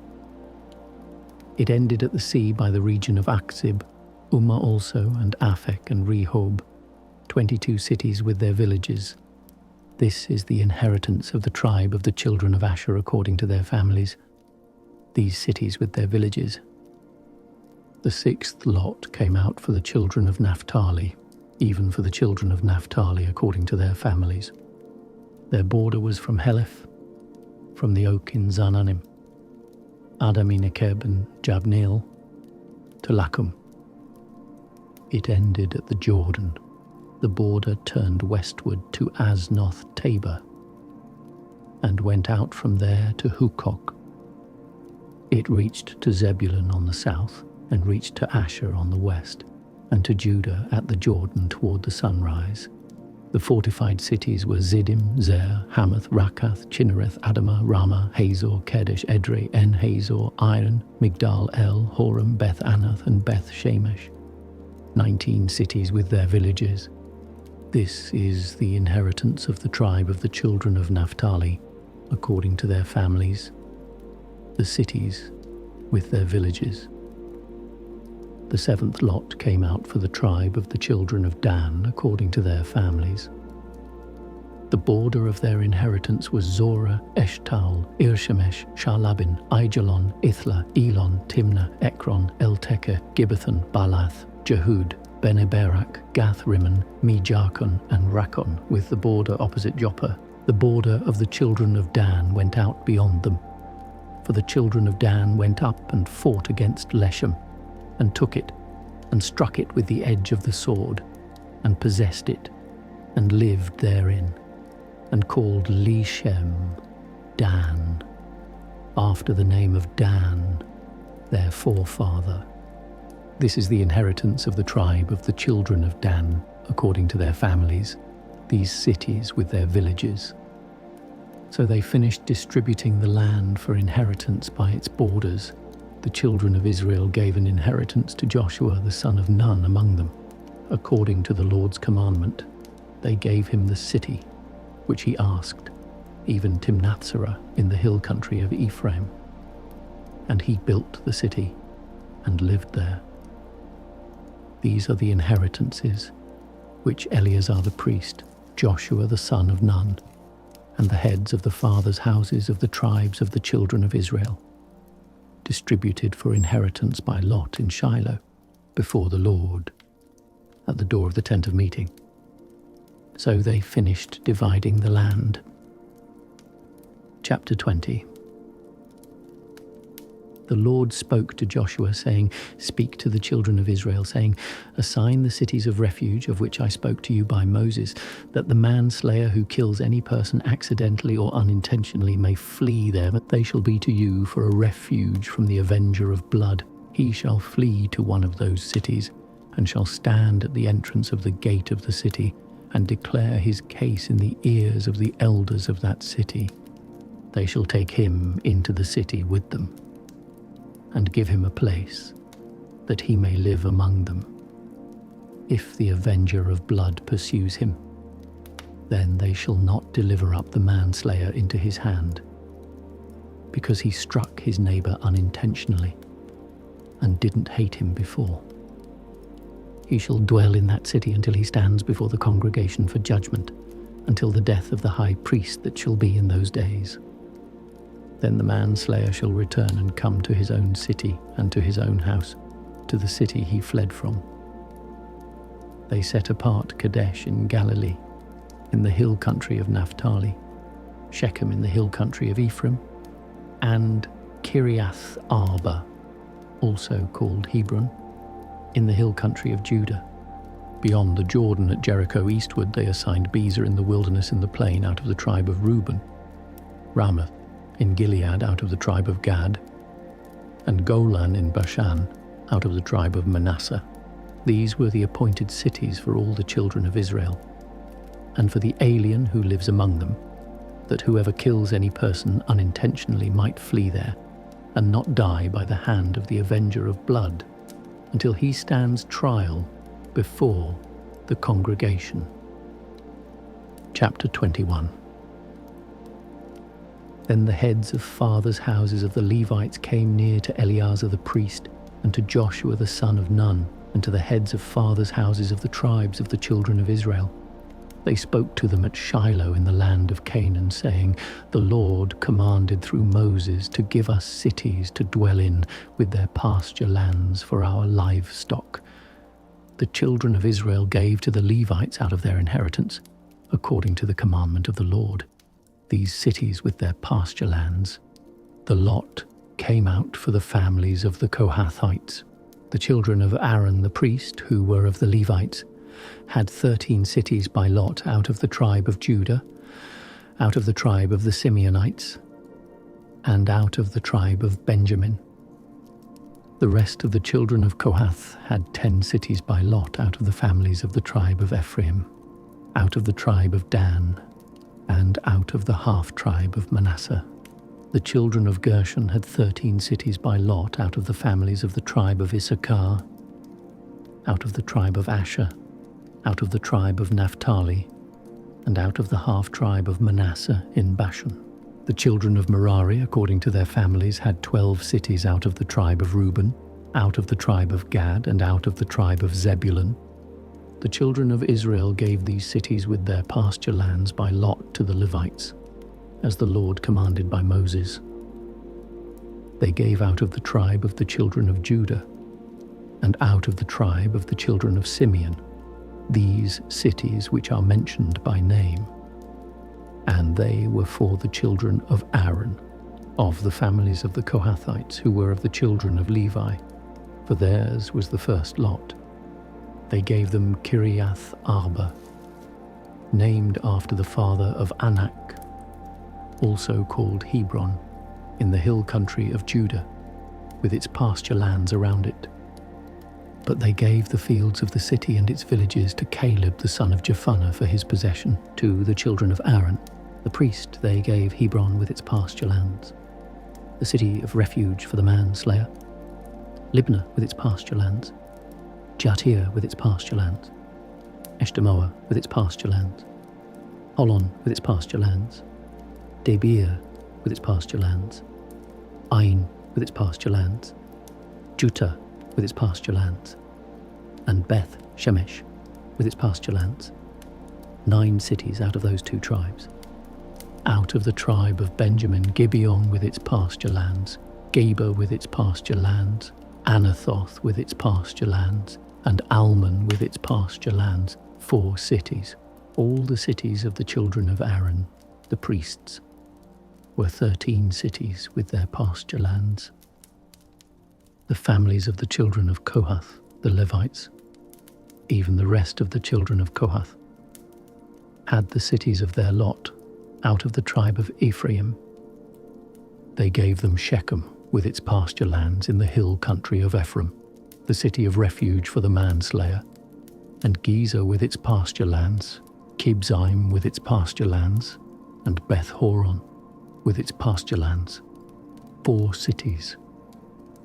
It ended at the sea by the region of Akzib, Ummah also, and Aphek and Rehob, 22 cities with their villages. This is the inheritance of the tribe of the children of Asher according to their families, these cities with their villages. The sixth lot came out for the children of Naphtali, even for the children of Naphtali according to their families. Their border was from Heleph, from the oak in Zananim, Adami-Nekeb and Jabneel, to Lakum. It ended at the Jordan. The border turned westward to Aznoth Tabor, and went out from there to Hukok. It reached to Zebulun on the south, and reached to Asher on the west, and to Judah at the Jordan toward the sunrise. The fortified cities were Ziddim, Zer, Hamath, Rakath, Chinnereth, Adamah, Ramah, Hazor, Kedesh, Edrei, En-Hazor, Iron, Migdal El, Horam, Beth Anath, and Beth Shemesh, 19 cities with their villages. This is the inheritance of the tribe of the children of Naphtali, according to their families, the cities with their villages. The seventh lot came out for the tribe of the children of Dan, according to their families. The border of their inheritance was Zorah, Eshtaol, Irshemesh, Shalabin, Aijalon, Ithla, Elon, Timnah, Ekron, Eltekeh, Gibbethon, Baalath, Jehud, Beneberak, Gath-Rimmon, Mejarkon, and Rakon, with the border opposite Joppa. The border of the children of Dan went out beyond them. For the children of Dan went up and fought against Leshem, and took it, and struck it with the edge of the sword, and possessed it, and lived therein, and called Leshem Dan, after the name of Dan, their forefather. This is the inheritance of the tribe of the children of Dan, according to their families, these cities with their villages. So they finished distributing the land for inheritance by its borders. The children of Israel gave an inheritance to Joshua the son of Nun among them. According to the Lord's commandment, they gave him the city, which he asked, even Timnath-serah in the hill country of Ephraim. And he built the city and lived there. These are the inheritances which Eleazar the priest, Joshua the son of Nun, and the heads of the fathers' houses of the tribes of the children of Israel distributed for inheritance by lot in Shiloh, before the Lord, at the door of the tent of meeting. So they finished dividing the land. Chapter 20. The Lord spoke to Joshua, saying, "Speak to the children of Israel, saying, assign the cities of refuge of which I spoke to you by Moses, that the manslayer who kills any person accidentally or unintentionally may flee there, but they shall be to you for a refuge from the avenger of blood. He shall flee to one of those cities, and shall stand at the entrance of the gate of the city, and declare his case in the ears of the elders of that city. They shall take him into the city with them, and give him a place, that he may live among them. If the avenger of blood pursues him, then they shall not deliver up the manslayer into his hand, because he struck his neighbor unintentionally, and didn't hate him before. He shall dwell in that city until he stands before the congregation for judgment, until the death of the high priest that shall be in those days. Then the manslayer shall return and come to his own city and to his own house, to the city he fled from. They set apart Kadesh in Galilee, in the hill country of Naphtali, Shechem in the hill country of Ephraim, and Kiriath Arba, also called Hebron, in the hill country of Judah. Beyond the Jordan at Jericho eastward they assigned Bezer in the wilderness in the plain out of the tribe of Reuben, Ramoth in Gilead out of the tribe of Gad, and Golan in Bashan out of the tribe of Manasseh. These were the appointed cities for all the children of Israel, and for the alien who lives among them, that whoever kills any person unintentionally might flee there, and not die by the hand of the avenger of blood, until he stands trial before the congregation. Chapter 21. Then the heads of fathers' houses of the Levites came near to Eleazar the priest, and to Joshua the son of Nun, and to the heads of fathers' houses of the tribes of the children of Israel. They spoke to them at Shiloh in the land of Canaan, saying, The Lord commanded through Moses to give us cities to dwell in, with their pasture lands for our livestock. The children of Israel gave to the Levites out of their inheritance, according to the commandment of the Lord, these cities with their pasture lands. The lot came out for the families of the Kohathites. The children of Aaron the priest, who were of the Levites, had 13 cities by lot out of the tribe of Judah, out of the tribe of the Simeonites, and out of the tribe of Benjamin. The rest of the children of Kohath had 10 cities by lot out of the families of the tribe of Ephraim, out of the tribe of Dan, and out of the half-tribe of Manasseh. The children of Gershon had 13 cities by lot out of the families of the tribe of Issachar, out of the tribe of Asher, out of the tribe of Naphtali, and out of the half-tribe of Manasseh in Bashan. The children of Merari, according to their families, had 12 cities out of the tribe of Reuben, out of the tribe of Gad, and out of the tribe of Zebulun. The children of Israel gave these cities with their pasture lands by lot to the Levites, as the Lord commanded by Moses. They gave out of the tribe of the children of Judah, and out of the tribe of the children of Simeon, these cities which are mentioned by name. And they were for the children of Aaron, of the families of the Kohathites, who were of the children of Levi, for theirs was the first lot. They gave them Kiriath Arba, named after the father of Anak, also called Hebron, in the hill country of Judah, with its pasture lands around it. But they gave the fields of the city and its villages to Caleb the son of Jephunneh for his possession. To the children of Aaron, the priest, they gave Hebron with its pasture lands, the city of refuge for the manslayer, Libnah with its pasture lands, Jattir with its pasture lands, Eshtemoa with its pasture lands, Holon with its pasture lands, Debir with its pasture lands, Ain with its pasture lands, Juttah with its pasture lands, and Beth Shemesh with its pasture lands. 9 cities out of those 2 tribes. Out of the tribe of Benjamin, Gibeon with its pasture lands, Geba with its pasture lands, Anathoth with its pasture lands, and Almon with its pasture lands, 4 cities. All the cities of the children of Aaron, the priests, were 13 cities with their pasture lands. The families of the children of Kohath, the Levites, even the rest of the children of Kohath, had the cities of their lot out of the tribe of Ephraim. They gave them Shechem with its pasture lands in the hill country of Ephraim, the city of refuge for the manslayer, and Gezer with its pasture lands, Kibzaim with its pasture lands, and Beth Horon with its pasture lands. 4 cities.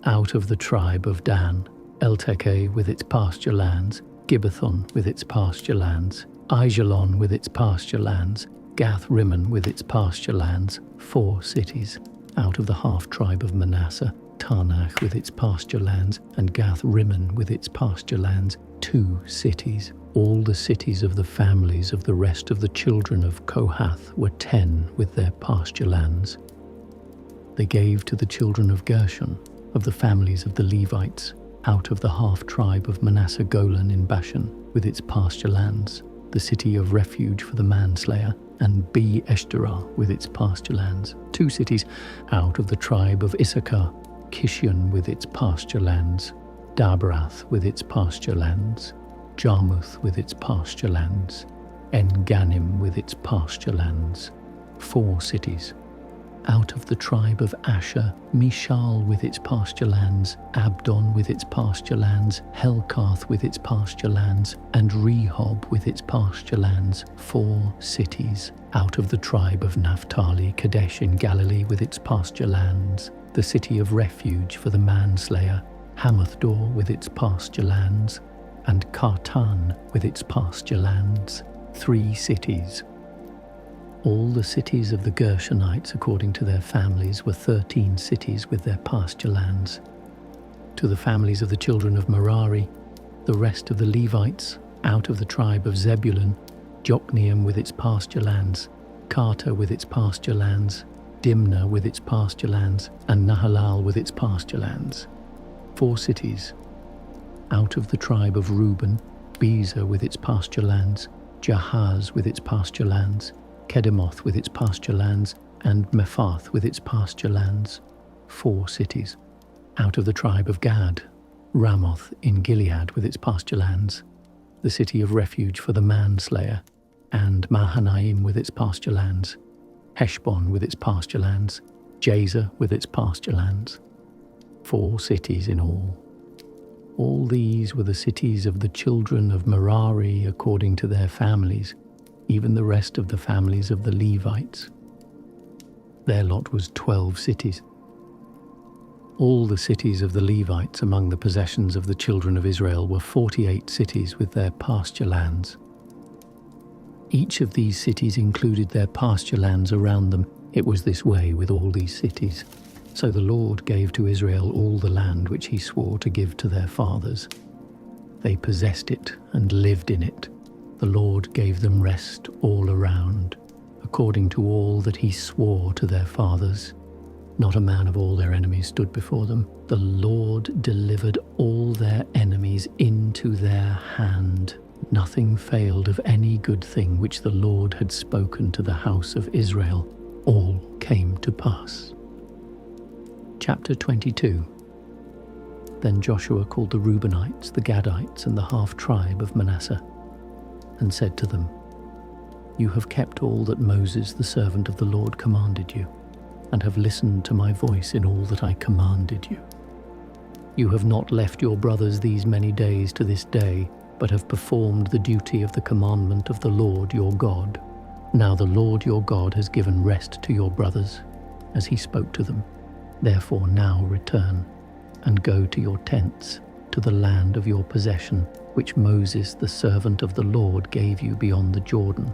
Out of the tribe of Dan, Eltekeh with its pasture lands, Gibbethon with its pasture lands, Aijalon with its pasture lands, Gath Rimmon with its pasture lands, 4 cities. Out of the half-tribe of Manasseh, Taanach with its pasture lands, and Gath Rimmon with its pasture lands, 2 cities. All the cities of the families of the rest of the children of Kohath were 10 with their pasture lands. They gave to the children of Gershon, of the families of the Levites, out of the half-tribe of Manasseh Golan in Bashan, with its pasture lands, the city of refuge for the manslayer, and Be-Eshterah with its pasture lands, 2 cities. Out of the tribe of Issachar, Kishion with its pasture lands, Dabrath with its pasture lands, Jarmuth with its pasture lands, En-Gannim with its pasture lands, 4 cities. Out of the tribe of Asher, Mishal with its pasture lands, Abdon with its pasture lands, Helkath with its pasture lands, and Rehob with its pasture lands, 4 cities. Out of the tribe of Naphtali, Kadesh in Galilee with its pasture lands, the city of refuge for the manslayer, Hamath-dor with its pasture lands, and Kartan with its pasture lands, 3 cities. All the cities of the Gershonites according to their families were 13 cities with their pasture lands. To the families of the children of Merari, the rest of the Levites, out of the tribe of Zebulun, Jokneam with its pasture lands, Carter with its pasture lands, Dimnah with its pasture lands, and Nahalal with its pasture lands, 4 cities. Out of the tribe of Reuben, Bezer with its pasture lands, Jahaz with its pasture lands, Kedemoth with its pasture lands, and Mephath with its pasture lands, 4 cities. Out of the tribe of Gad, Ramoth in Gilead with its pasture lands, the city of refuge for the manslayer, and Mahanaim with its pasture lands, Heshbon with its pasture lands, Jazer with its pasture lands, 4 cities in all. All these were the cities of the children of Merari according to their families, even the rest of the families of the Levites. Their lot was 12 cities. All the cities of the Levites among the possessions of the children of Israel were 48 cities with their pasture lands. Each of these cities included their pasture lands around them. It was this way with all these cities. So the Lord gave to Israel all the land which he swore to give to their fathers. They possessed it and lived in it. The Lord gave them rest all around, according to all that he swore to their fathers. Not a man of all their enemies stood before them. The Lord delivered all their enemies into their hand. Nothing failed of any good thing which the Lord had spoken to the house of Israel. All came to pass. Chapter 22. Then Joshua called the Reubenites, the Gadites, and the half-tribe of Manasseh, and said to them, "You have kept all that Moses the servant of the Lord commanded you, and have listened to my voice in all that I commanded you. You have not left your brothers these many days to this day, but have performed the duty of the commandment of the Lord your God. Now the Lord your God has given rest to your brothers, as he spoke to them. Therefore now return, and go to your tents, to the land of your possession, which Moses the servant of the Lord gave you beyond the Jordan.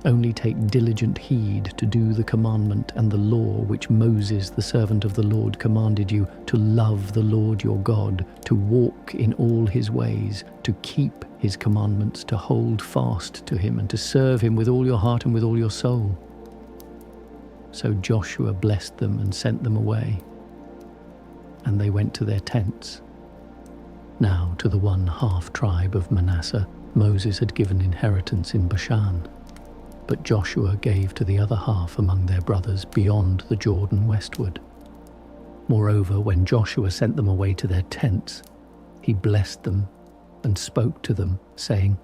Only take diligent heed to do the commandment and the law which Moses the servant of the Lord commanded you, to love the Lord your God, to walk in all his ways, to keep his commandments, to hold fast to him, and to serve him with all your heart and with all your soul." So Joshua blessed them and sent them away, and they went to their tents. Now to the 1/2 tribe of Manasseh Moses had given inheritance in Bashan, but Joshua gave to the other half among their brothers beyond the Jordan westward. Moreover, when Joshua sent them away to their tents, he blessed them and spoke to them, saying,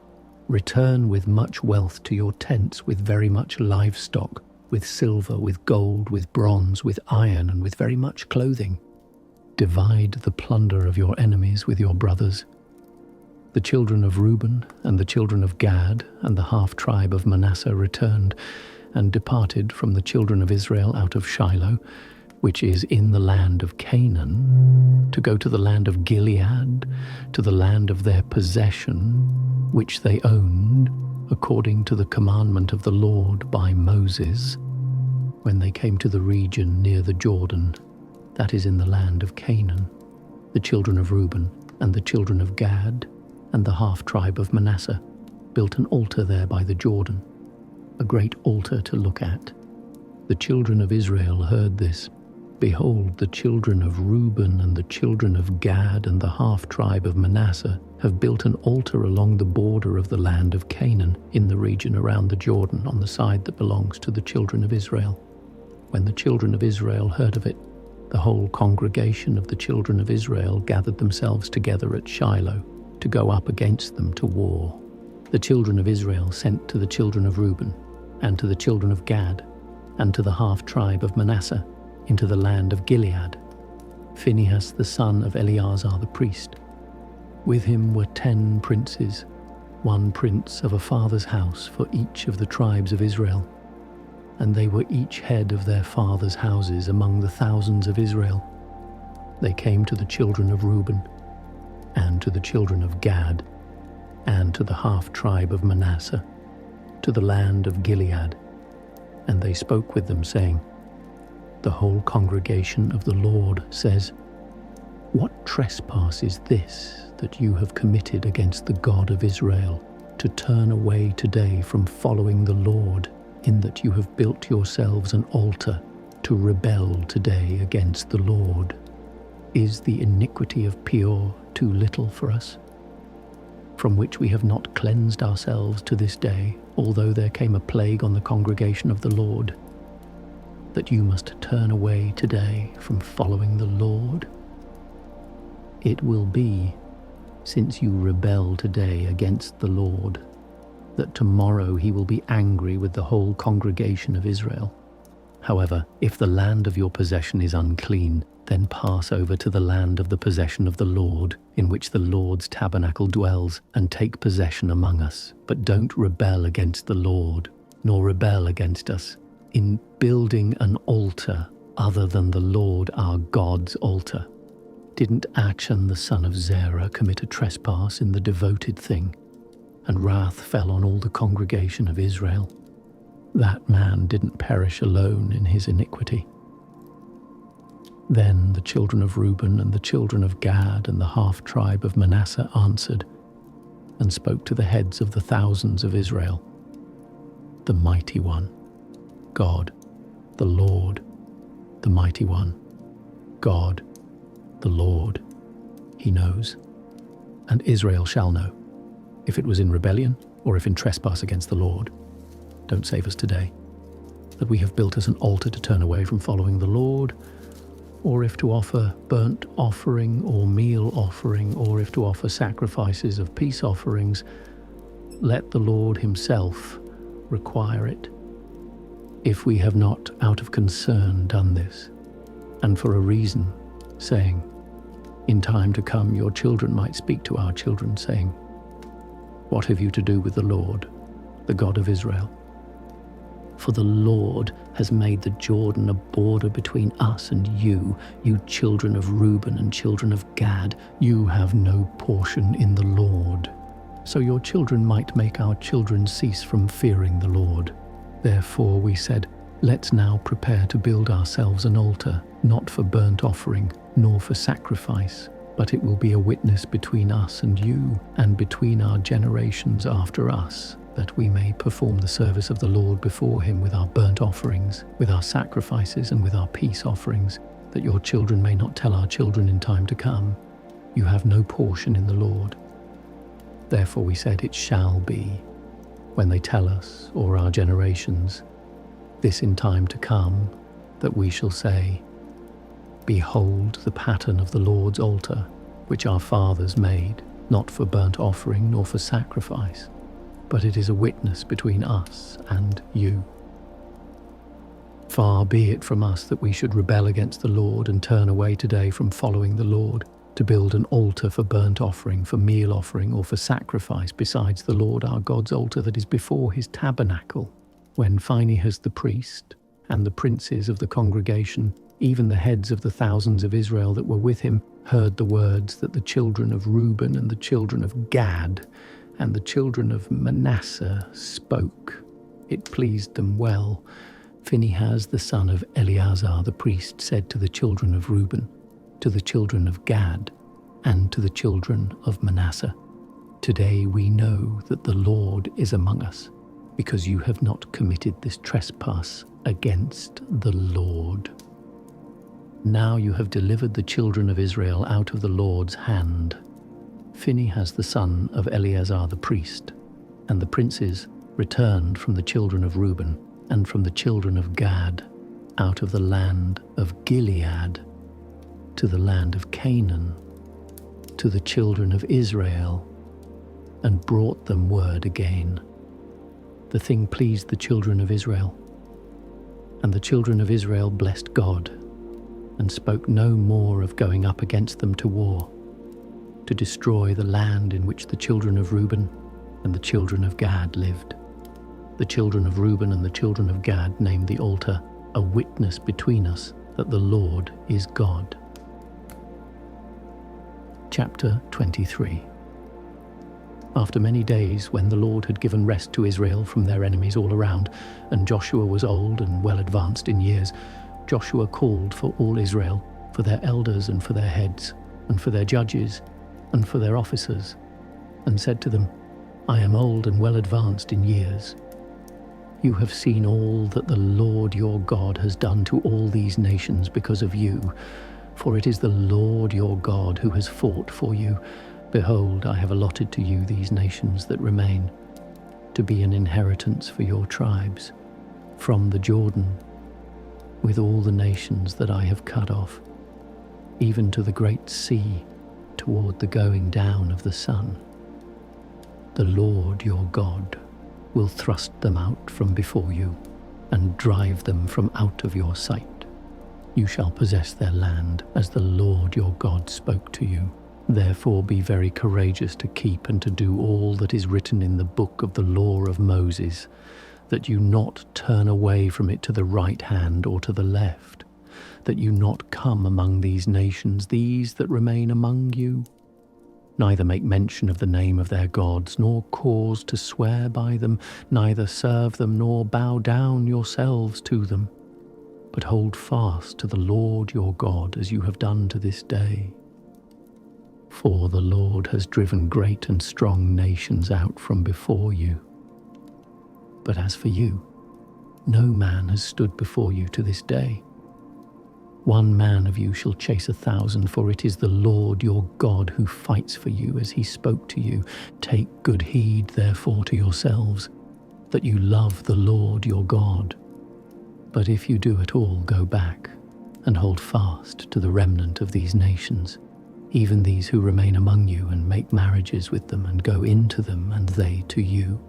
"Return with much wealth to your tents, with very much livestock, with silver, with gold, with bronze, with iron, and with very much clothing. Divide the plunder of your enemies with your brothers." The children of Reuben and the children of Gad and the half-tribe of Manasseh returned and departed from the children of Israel out of Shiloh, which is in the land of Canaan, to go to the land of Gilead, to the land of their possession, which they owned, according to the commandment of the Lord by Moses, when they came to the region near the Jordan, that is in the land of Canaan. The children of Reuben and the children of Gad and the half-tribe of Manasseh built an altar there by the Jordan, a great altar to look at. The children of Israel heard this. Behold, the children of Reuben and the children of Gad and the half-tribe of Manasseh have built an altar along the border of the land of Canaan in the region around the Jordan on the side that belongs to the children of Israel. When the children of Israel heard of it, the whole congregation of the children of Israel gathered themselves together at Shiloh to go up against them to war. The children of Israel sent to the children of Reuben and to the children of Gad and to the half-tribe of Manasseh into the land of Gilead, Phinehas the son of Eleazar the priest. With him were 10 princes, 1 prince of a father's house for each of the tribes of Israel, and they were each head of their fathers' houses among the thousands of Israel. They came to the children of Reuben, and to the children of Gad, and to the half-tribe of Manasseh, to the land of Gilead, and they spoke with them, saying, The whole congregation of the Lord says, What trespass is this that you have committed against the God of Israel, to turn away today from following the Lord, in that you have built yourselves an altar, to rebel today against the Lord? Is the iniquity of Peor too little for us, from which we have not cleansed ourselves to this day, although there came a plague on the congregation of the Lord, that you must turn away today from following the Lord? It will be, since you rebel today against the Lord, that tomorrow he will be angry with the whole congregation of Israel. However, if the land of your possession is unclean, then pass over to the land of the possession of the Lord, in which the Lord's tabernacle dwells, and take possession among us. But don't rebel against the Lord, nor rebel against us, in building an altar other than the Lord our God's altar. Didn't Achan the son of Zerah commit a trespass in the devoted thing, and wrath fell on all the congregation of Israel? That man didn't perish alone in his iniquity. Then the children of Reuben and the children of Gad and the half-tribe of Manasseh answered and spoke to the heads of the thousands of Israel. The mighty one, God, the Lord, the mighty one, God, the Lord, he knows. And Israel shall know, if it was in rebellion or if in trespass against the Lord. Don't save us today, that we have built us an altar to turn away from following the Lord, or if to offer burnt offering or meal offering, or if to offer sacrifices of peace offerings. Let the Lord himself require it. If we have not out of concern done this, and for a reason, saying, In time to come your children might speak to our children, saying, What have you to do with the Lord, the God of Israel? For the Lord has made the Jordan a border between us and you children of Reuben and children of Gad. You have no portion in the Lord. So your children might make our children cease from fearing the Lord. Therefore we said, Let's now prepare to build ourselves an altar, not for burnt offering, nor for sacrifice, but it will be a witness between us and you, and between our generations after us, that we may perform the service of the Lord before him with our burnt offerings, with our sacrifices, and with our peace offerings, that your children may not tell our children in time to come, You have no portion in the Lord. Therefore we said, It shall be, when they tell us, or our generations, this in time to come, that we shall say, Behold the pattern of the Lord's altar, which our fathers made, not for burnt offering nor for sacrifice, but it is a witness between us and you. Far be it from us that we should rebel against the Lord and turn away today from following the Lord, to build an altar for burnt offering, for meal offering, or for sacrifice, besides the Lord our God's altar that is before his tabernacle. When Phinehas the priest, and the princes of the congregation, even the heads of the thousands of Israel that were with him, heard the words that the children of Reuben and the children of Gad and the children of Manasseh spoke, it pleased them well, Phinehas the son of Eleazar the priest said to the children of Reuben, to the children of Gad, and to the children of Manasseh, "Today we know that the Lord is among us, because you have not committed this trespass against the Lord. Now you have delivered the children of Israel out of the Lord's hand." Phinehas the son of Eleazar the priest, and the princes returned from the children of Reuben and from the children of Gad, out of the land of Gilead, to the land of Canaan, to the children of Israel, and brought them word again. The thing pleased the children of Israel, and the children of Israel blessed God, and spoke no more of going up against them to war, to destroy the land in which the children of Reuben and the children of Gad lived. The children of Reuben and the children of Gad named the altar a witness between us that the Lord is God. Chapter 23. After many days, when the Lord had given rest to Israel from their enemies all around, and Joshua was old and well advanced in years, Joshua called for all Israel, for their elders and for their heads, and for their judges, and for their officers, and said to them, "I am old and well advanced in years. You have seen all that the Lord your God has done to all these nations because of you, for it is the Lord your God who has fought for you. Behold, I have allotted to you these nations that remain, to be an inheritance for your tribes, from the Jordan, with all the nations that I have cut off, even to the great sea, toward the going down of the sun. The Lord your God will thrust them out from before you, and drive them from out of your sight. You shall possess their land, as the Lord your God spoke to you. Therefore be very courageous to keep and to do all that is written in the book of the law of Moses, that you not turn away from it to the right hand or to the left, that you not come among these nations, these that remain among you, neither make mention of the name of their gods, nor cause to swear by them, neither serve them, nor bow down yourselves to them, but hold fast to the Lord your God, as you have done to this day. For the Lord has driven great and strong nations out from before you. But as for you, no man has stood before you to this day. One man of you shall chase 1,000, for it is the Lord your God who fights for you, as he spoke to you. Take good heed, therefore, to yourselves, that you love the Lord your God. But if you do at all, go back and hold fast to the remnant of these nations, even these who remain among you, and make marriages with them, and go into them, and they to you.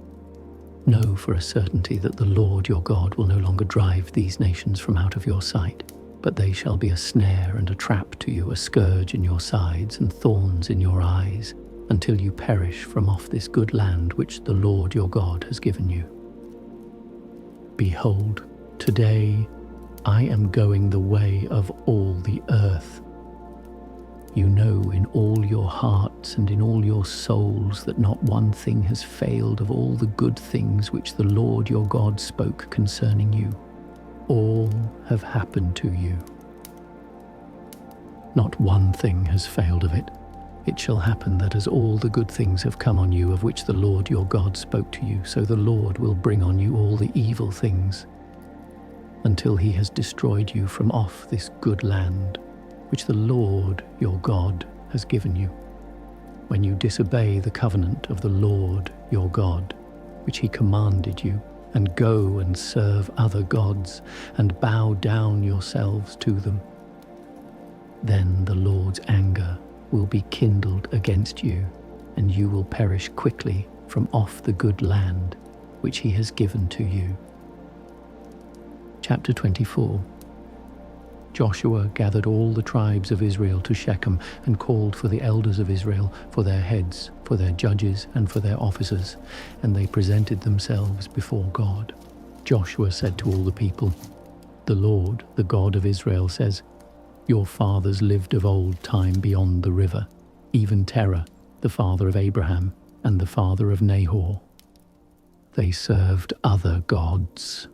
Know for a certainty that the Lord your God will no longer drive these nations from out of your sight, but they shall be a snare and a trap to you, a scourge in your sides and thorns in your eyes, until you perish from off this good land which the Lord your God has given you. Behold, today I am going the way of all the earth. You know in all your hearts and in all your souls that not one thing has failed of all the good things which the Lord your God spoke concerning you. All have happened to you. Not one thing has failed of it. It shall happen that as all the good things have come on you of which the Lord your God spoke to you, so the Lord will bring on you all the evil things, until he has destroyed you from off this good land, which the Lord your God has given you, when you disobey the covenant of the Lord your God, which he commanded you, and go and serve other gods, and bow down yourselves to them. Then the Lord's anger will be kindled against you, and you will perish quickly from off the good land which he has given to you. Chapter 24. Joshua gathered all the tribes of Israel to Shechem, and called for the elders of Israel, for their heads, for their judges, and for their officers, and they presented themselves before God. Joshua said to all the people, "The Lord, the God of Israel, says, Your fathers lived of old time beyond the river, even Terah, the father of Abraham, and the father of Nahor. They served other gods,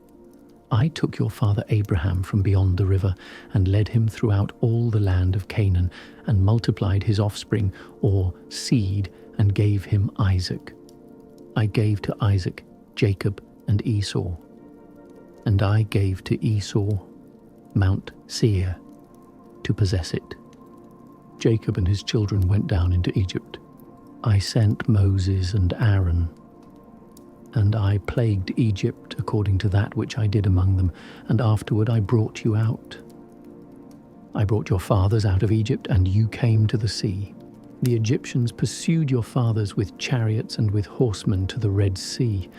I took your father Abraham from beyond the river and led him throughout all the land of Canaan and multiplied his offspring, or seed, and gave him Isaac. I gave to Isaac Jacob and Esau. And I gave to Esau Mount Seir to possess it. Jacob and his children went down into Egypt. I sent Moses and Aaron, and I plagued Egypt according to that which I did among them, and afterward I brought you out. I brought your fathers out of Egypt, and you came to the sea. The Egyptians pursued your fathers with chariots and with horsemen to the Red Sea.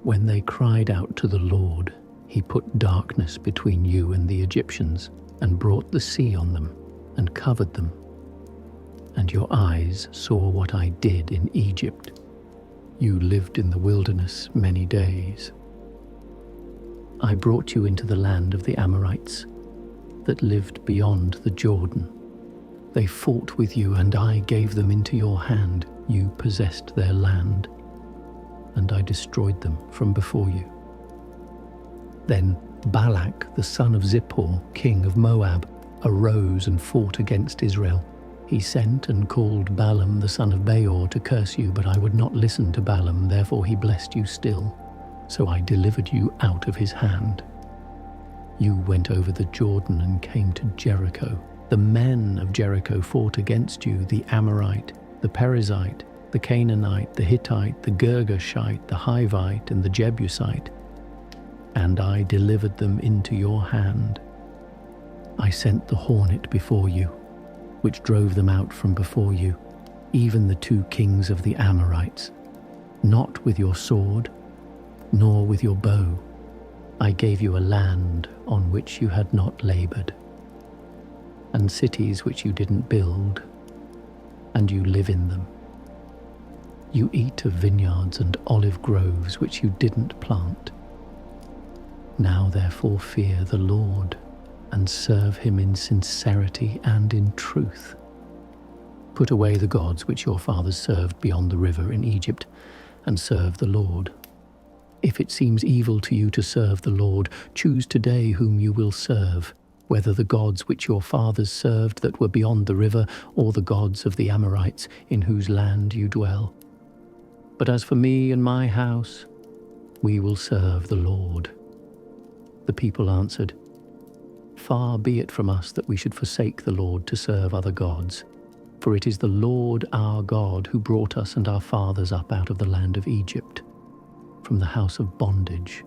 When they cried out to the Lord, he put darkness between you and the Egyptians, and brought the sea on them, and covered them. And your eyes saw what I did in Egypt. You lived in the wilderness many days. I brought you into the land of the Amorites, that lived beyond the Jordan. They fought with you, and I gave them into your hand. You possessed their land, and I destroyed them from before you. Then Balak, the son of Zippor, king of Moab, arose and fought against Israel. He sent and called Balaam the son of Beor to curse you, but I would not listen to Balaam, therefore he blessed you still. So I delivered you out of his hand. You went over the Jordan and came to Jericho. The men of Jericho fought against you, the Amorite, the Perizzite, the Canaanite, the Hittite, the Girgashite, the Hivite, and the Jebusite, and I delivered them into your hand. I sent the hornet before you, which drove them out from before you, even the 2 kings of the Amorites. Not with your sword, nor with your bow. I gave you a land on which you had not labored, and cities which you didn't build, and you live in them. You eat of vineyards and olive groves which you didn't plant. Now therefore fear the Lord, and serve him in sincerity and in truth. Put away the gods which your fathers served beyond the river in Egypt, and serve the Lord. If it seems evil to you to serve the Lord, choose today whom you will serve, whether the gods which your fathers served that were beyond the river, or the gods of the Amorites in whose land you dwell. But as for me and my house, we will serve the Lord." The people answered, "Far be it from us that we should forsake the Lord to serve other gods. For it is the Lord our God who brought us and our fathers up out of the land of Egypt, from the house of bondage,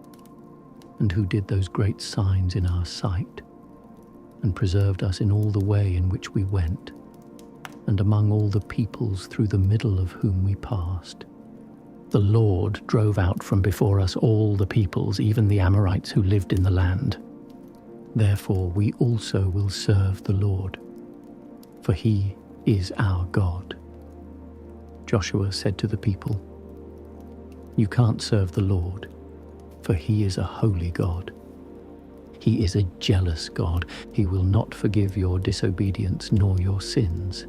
and who did those great signs in our sight, and preserved us in all the way in which we went, and among all the peoples through the middle of whom we passed. The Lord drove out from before us all the peoples, even the Amorites who lived in the land. Therefore we also will serve the Lord, for he is our God." Joshua said to the people, "You can't serve the Lord, for he is a holy God. He is a jealous God. He will not forgive your disobedience nor your sins.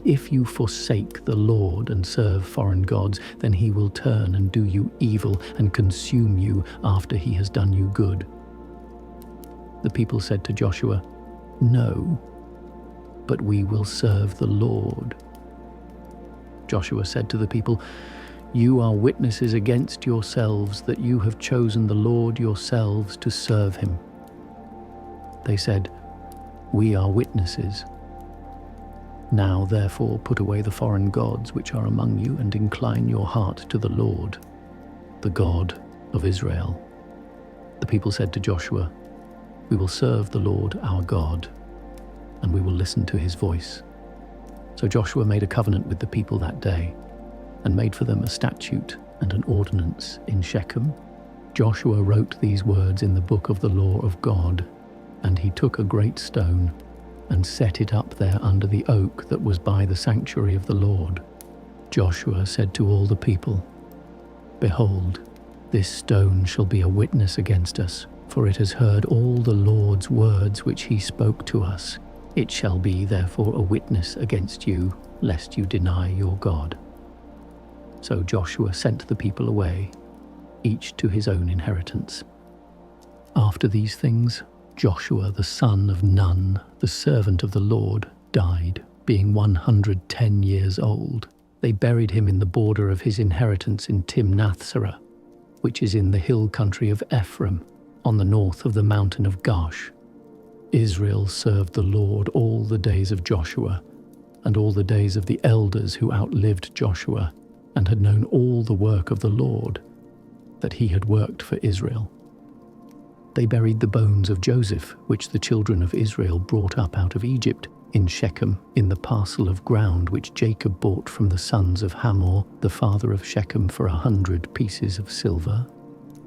If you forsake the Lord and serve foreign gods, then he will turn and do you evil and consume you after he has done you good." The people said to Joshua, "No, but we will serve the Lord." Joshua said to the people, "You are witnesses against yourselves that you have chosen the Lord yourselves to serve him." They said, "We are witnesses. Now therefore put away the foreign gods which are among you and incline your heart to the Lord, the God of Israel." The people said to Joshua, "We will serve the Lord our God, and we will listen to his voice." So Joshua made a covenant with the people that day, and made for them a statute and an ordinance in Shechem. Joshua wrote these words in the book of the law of God, and he took a great stone and set it up there under the oak that was by the sanctuary of the Lord. Joshua said to all the people, "Behold, this stone shall be a witness against us, for it has heard all the Lord's words which he spoke to us. It shall be therefore a witness against you, lest you deny your God." So Joshua sent the people away, each to his own inheritance. After these things, Joshua the son of Nun, the servant of the Lord, died, being 110 years old. They buried him in the border of his inheritance in Timnath-serah, which is in the hill country of Ephraim, on the north of the mountain of Gaash. Israel served the Lord all the days of Joshua, and all the days of the elders who outlived Joshua, and had known all the work of the Lord, that he had worked for Israel. They buried the bones of Joseph, which the children of Israel brought up out of Egypt, in Shechem, in the parcel of ground which Jacob bought from the sons of Hamor, the father of Shechem, for 100 pieces of silver.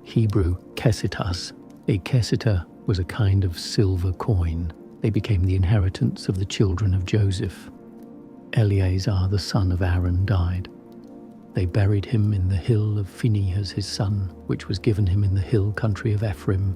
Hebrew kesitas. A kesita was a kind of silver coin. They became the inheritance of the children of Joseph. Eleazar the son of Aaron died. They buried him in the hill of Phinehas his son, which was given him in the hill country of Ephraim,